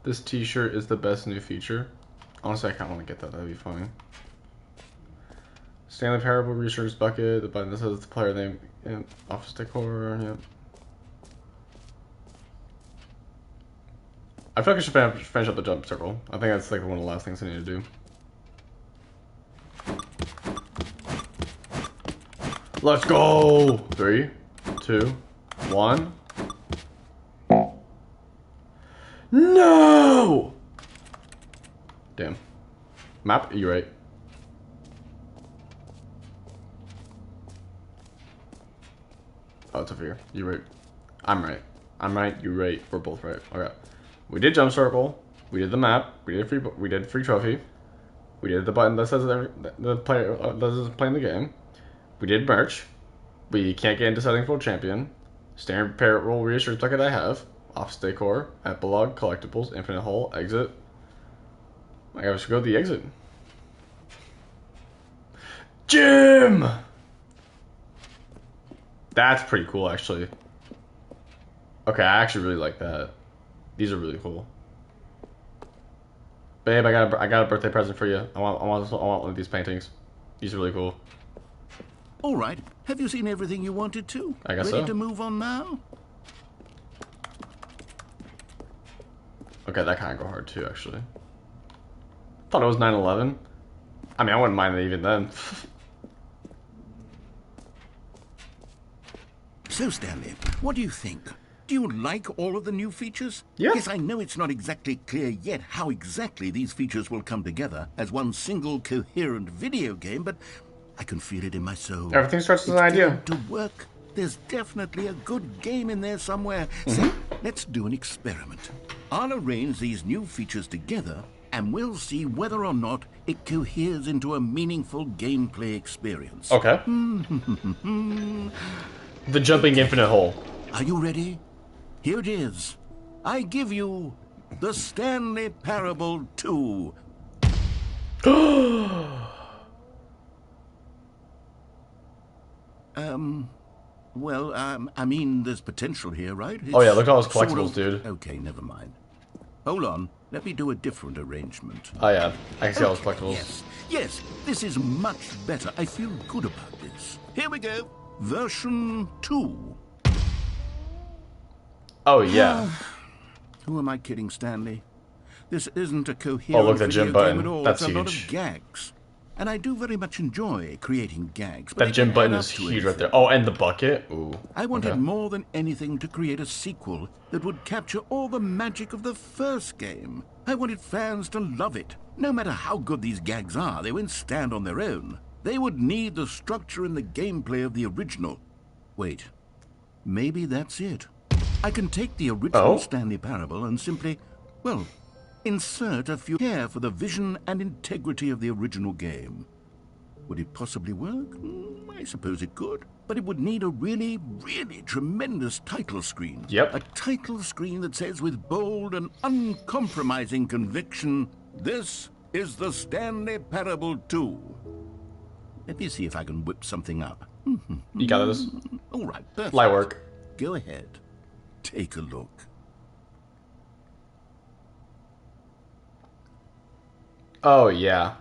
This t-shirt is the best new feature. Honestly, I kind of want to get that. That'd be funny. Stanley Parable research bucket. The button that says the player name in office decor. Yep. I feel like I should finish up the jump circle. I think that's like one of the last things I need to do. Let's go! 3, 2, 1. No! Damn. Map, you're right. Oh, it's over here. You're right. I'm right. I'm right. You're right. We're both right. Okay. We did jump circle. We did the map. We did free trophy. We did the button that says the player that is playing the game. We did merch. We can't get into settings for champion. Standard Parable reassurance bucket I have. Office decor. Epilogue. Collectibles. Infinite hole. Exit. I guess we should go to the exit. Gym! That's pretty cool, actually. Okay, I actually really like that. These are really cool. Babe, I got a birthday present for you. I want one of these paintings. These are really cool. All right. Have you seen everything you wanted to? I guess Ready so. to move on now? Okay, that kind of go hard too, actually. Thought it was 9/11. I mean, I wouldn't mind it even then. So, Stanley, what do you think? Do you like all of the new features? Yeah. Yes, I know it's not exactly clear yet how exactly these features will come together as one single coherent video game, but I can feel it in my soul. Everything starts with an idea. Going to work. There's definitely a good game in there somewhere. So, let's do an experiment. I'll arrange these new features together, and we'll see whether or not it coheres into a meaningful gameplay experience. Okay. The jumping infinite hole. Are you ready? Here it is. I give you the Stanley Parable 2. I mean, there's potential here, right? Oh yeah, look at all those sort collectibles, of- dude. Okay, never mind. Hold on. Let me do a different arrangement. Oh yeah, I can see all those collectibles. Yes, this is much better. I feel good about this. Here we go. Version 2. Oh yeah. Who am I kidding, Stanley? This isn't a coherent Oh, look, the video gym game button. at all. That's it's a lot huge. of gags. And I do very much enjoy creating gags. But That they gym don't button add is up to huge right anything. there. Oh, and the bucket. Ooh. I wanted okay. more than anything to create a sequel that would capture all the magic of the first game. I wanted fans to love it. No matter how good these gags are, they won't stand on their own. They would need the structure and the gameplay of the original. Wait, maybe that's it. I can take the original Stanley Parable and simply, well, insert a few care for the vision and integrity of the original game. Would it possibly work? I suppose it could. But it would need a really, really tremendous title screen. Yep. A title screen that says with bold and uncompromising conviction, "This is the Stanley Parable 2." Let me see if I can whip something up. You got this. All right, perfect. Light work. Go ahead. Take a look. Oh yeah.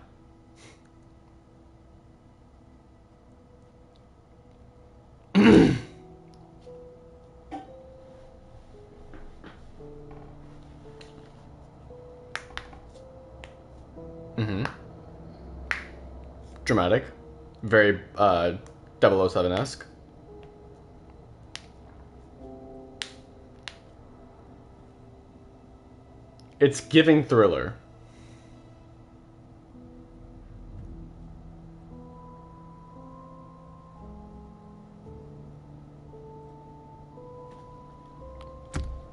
Dramatic. Very 007-esque. It's giving thriller.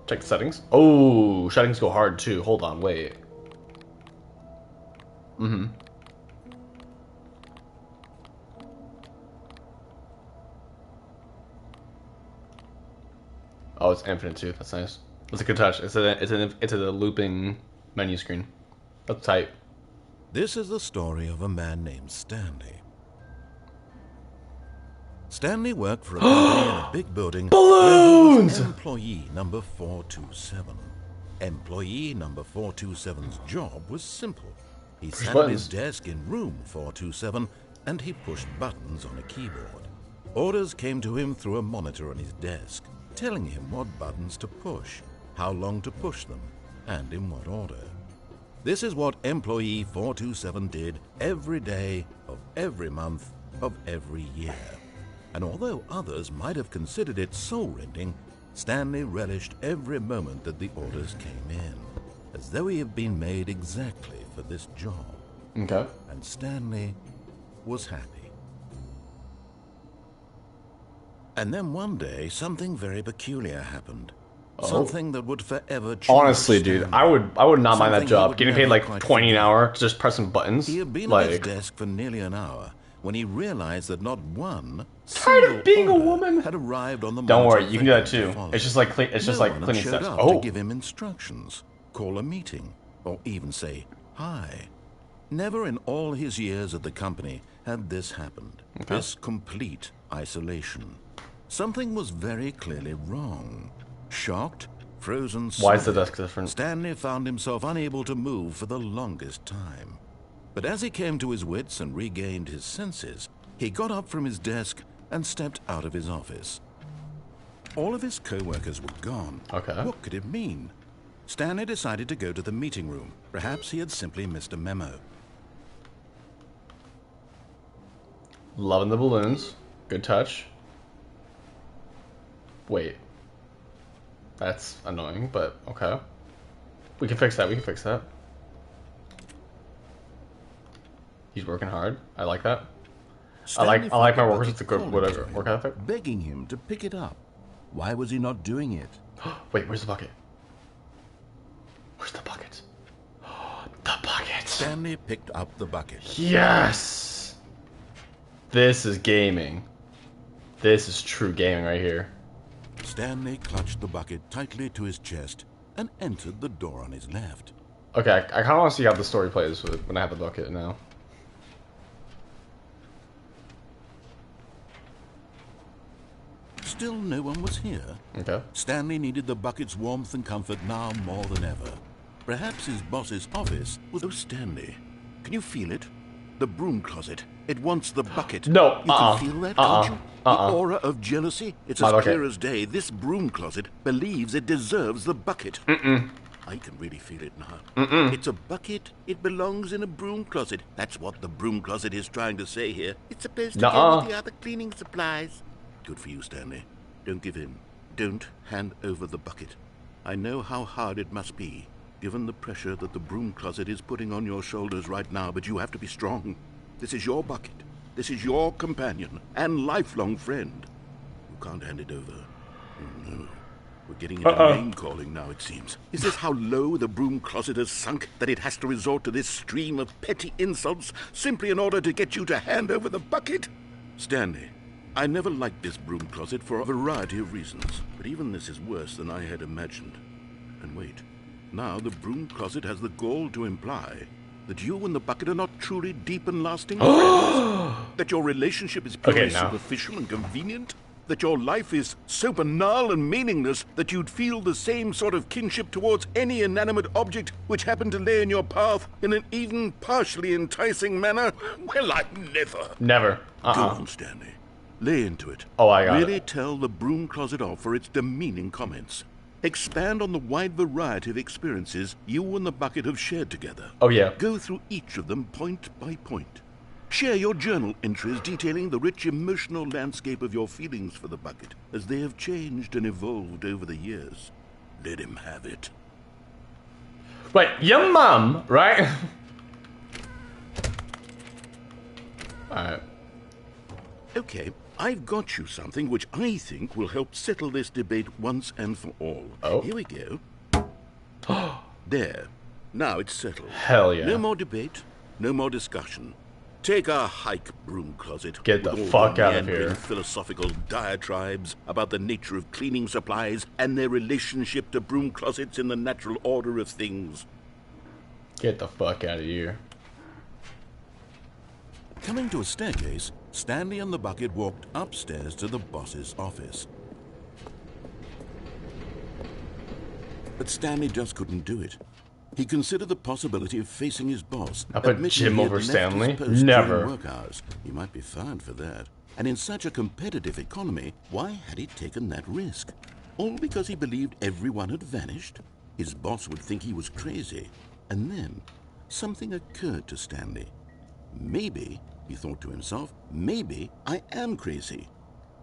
Check the settings. Oh, settings go hard too. Hold on, wait. Oh, it's infinite too. That's nice. That's a good touch. It's a looping menu screen. That's tight. This is the story of a man named Stanley. Stanley worked for a company in a big building. Balloons! Employee number 427. Employee number 427's job was simple. He sat at his desk in room 427 and he pushed buttons on a keyboard. Orders came to him through a monitor on his desk, telling him what buttons to push, how long to push them, and in what order. This is what employee 427 did every day of every month of every year. And although others might have considered it soul-rending, Stanley relished every moment that the orders came in, as though he had been made exactly for this job. Okay. And Stanley was happy. And then one day, something very peculiar happened. Something that would forever change. Honestly, dude, I would not mind that job. Getting paid like 20 an hour, just pressing buttons. He had been at his desk for nearly an hour when he realized that not one tired of being a woman had arrived on the Don't worry, you can do that too. It's just like cleaning steps. To give him instructions, call a meeting, or even say hi. Never in all his years at the company had this happened. Okay. This complete isolation. Something was very clearly wrong. Shocked, frozen. Why is the desk different? Stanley found himself unable to move for the longest time. But as he came to his wits and regained his senses, he got up from his desk and stepped out of his office. All of his co-workers were gone. Okay. What could it mean? Stanley decided to go to the meeting room. Perhaps he had simply missed a memo. Loving the balloons. Good touch. Wait. That's annoying, but okay. We can fix that. We can fix that. He's working hard. I like that. I like my workers with the good whatever work ethic. Begging him to pick it up. Why was he not doing it? Wait, where's the bucket? Where's the bucket? The bucket. Stanley picked up the bucket. Yes. This is gaming. This is true gaming right here. Stanley clutched the bucket tightly to his chest and entered the door on his left. Okay, I kind of want to see how the story plays when I have the bucket now. Still no one was here. Okay. Stanley needed the bucket's warmth and comfort now more than ever. Perhaps his boss's office was... Oh, Stanley, can you feel it? The broom closet. It wants the bucket. No, You can feel that, can't you? The aura of jealousy. It's as clear as day. This broom closet believes it deserves the bucket. I can really feel it now. It's a bucket. It belongs in a broom closet. That's what the broom closet is trying to say here. It's supposed to go with the other cleaning supplies. Good for you, Stanley. Don't give in. Don't hand over the bucket. I know how hard it must be, given the pressure that the broom closet is putting on your shoulders right now, but you have to be strong. This is your bucket. This is your companion and lifelong friend. You can't hand it over. Oh, no. We're getting into name-calling now, it seems. Is this how low the broom closet has sunk, that it has to resort to this stream of petty insults simply in order to get you to hand over the bucket? Stanley, I never liked this broom closet for a variety of reasons, but even this is worse than I had imagined. And wait, now the broom closet has the gall to imply that you and the bucket are not truly deep and lasting friends, that your relationship is purely superficial and convenient, that your life is so banal and meaningless that you'd feel the same sort of kinship towards any inanimate object which happened to lay in your path in an even partially enticing manner. Well, I've never. Never. Go on, Stanley. Lay into it. Oh, I got Really tell the broom closet off for its demeaning comments. Expand on the wide variety of experiences you and the bucket have shared together. Oh, yeah. Go through each of them point by point. Share your journal entries detailing the rich emotional landscape of your feelings for the bucket as they have changed and evolved over the years. Let him have it. Wait, your mum, right? Alright. Okay, I've got you something which I think will help settle this debate once and for all. Oh. Here we go. There. Now it's settled. Hell yeah. No more debate, no more discussion. Take a hike, broom closet. Get the with all fuck out of meandering here. Philosophical diatribes about the nature of cleaning supplies and their relationship to broom closets in the natural order of things. Get the fuck out of here. Coming to a staircase, Stanley and the bucket walked upstairs to the boss's office. But Stanley just couldn't do it. He considered the possibility of facing his boss. I put Jim over Stanley? Never. Work hours. He might be fired for that. And in such a competitive economy, why had he taken that risk? All because he believed everyone had vanished? His boss would think he was crazy. And then, something occurred to Stanley. Maybe, he thought to himself, maybe I am crazy.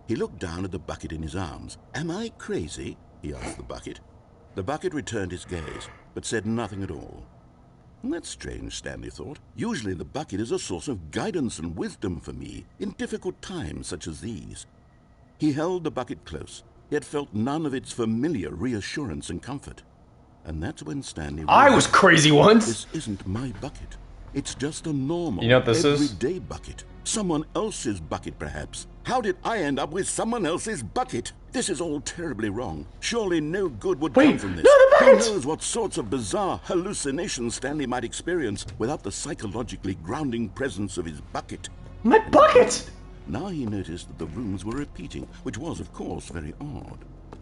He looked down at the bucket in his arms. Am I crazy? He asked the bucket. The bucket returned his gaze, but said nothing at all. That's strange, Stanley thought. Usually the bucket is a source of guidance and wisdom for me in difficult times such as these. He held the bucket close, yet felt none of its familiar reassurance and comfort. And that's when Stanley realized, I was crazy once! This isn't my bucket. It's just a normal, you know what this everyday bucket. Someone else's bucket, perhaps. How did I end up with someone else's bucket? This is all terribly wrong. Surely no good would come from this. Who knows what sorts of bizarre hallucinations Stanley might experience without the psychologically grounding presence of his bucket. My bucket! Now he noticed that the rooms were repeating, which was, of course, very odd.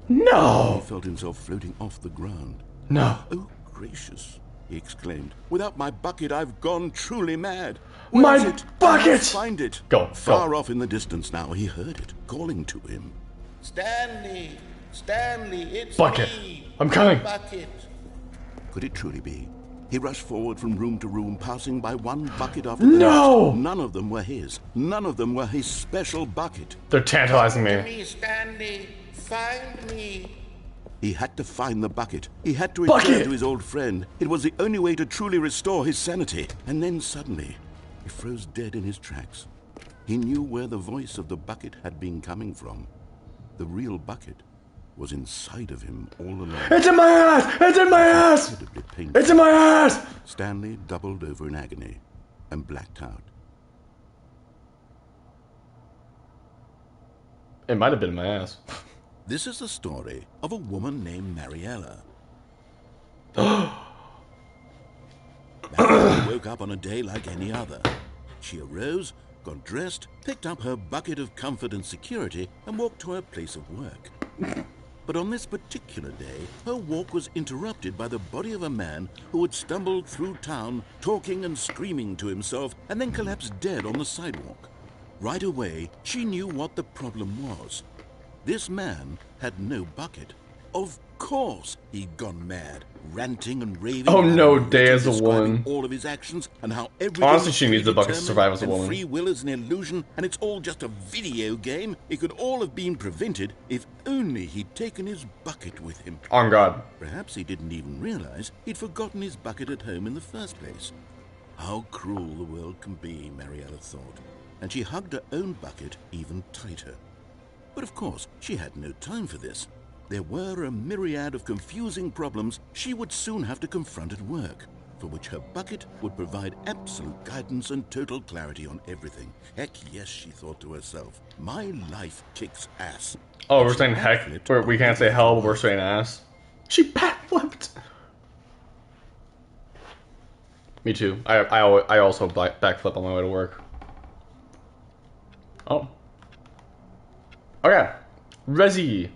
No! He felt himself floating off the ground. No. Oh, gracious, he exclaimed. Without my bucket, I've gone truly mad. My Where is it? bucket! I must find it. Go. Far off in the distance now, he heard it, calling to him. Stanley! Stanley, it's bucket. me! I'm coming. Bucket! Could it truly be? He rushed forward from room to room, passing by one bucket after the No! next. None of them were his. None of them were his special bucket. They're tantalizing Find me. me, Stanley! Find me! He had to find the bucket. He had to return to his old friend. It was the only way to truly restore his sanity. And then suddenly, he froze dead in his tracks. He knew where the voice of the bucket had been coming from. The real bucket was inside of him all along. It's in my ass! It's in my ass! It's in my ass! Stanley doubled over in agony and blacked out. It might have been in my ass. This is the story of a woman named Mariella. Mariella woke up on a day like any other. She arose, got dressed, picked up her bucket of comfort and security, and walked to her place of work. But on this particular day, her walk was interrupted by the body of a man who had stumbled through town, talking and screaming to himself, and then collapsed dead on the sidewalk. Right away, she knew what the problem was. This man had no bucket. Of course he'd gone mad, ranting and raving. Oh no, Day as a woman. All of his actions and how honestly, she needs the bucket to survive as a woman. Free will is an illusion, and it's all just a video game. It could all have been prevented if only he'd taken his bucket with him. On God. Perhaps he didn't even realize he'd forgotten his bucket at home in the first place. How cruel the world can be, Mariella thought, and she hugged her own bucket even tighter. But of course, she had no time for this. There were a myriad of confusing problems she would soon have to confront at work, for which her bucket would provide absolute guidance and total clarity on everything. Heck yes, she thought to herself, my life kicks ass. Oh, we're saying heck. We can't say hell, but we're saying ass. She backflipped. Me too. I also backflip on my way to work. Oh. Okay. Resi.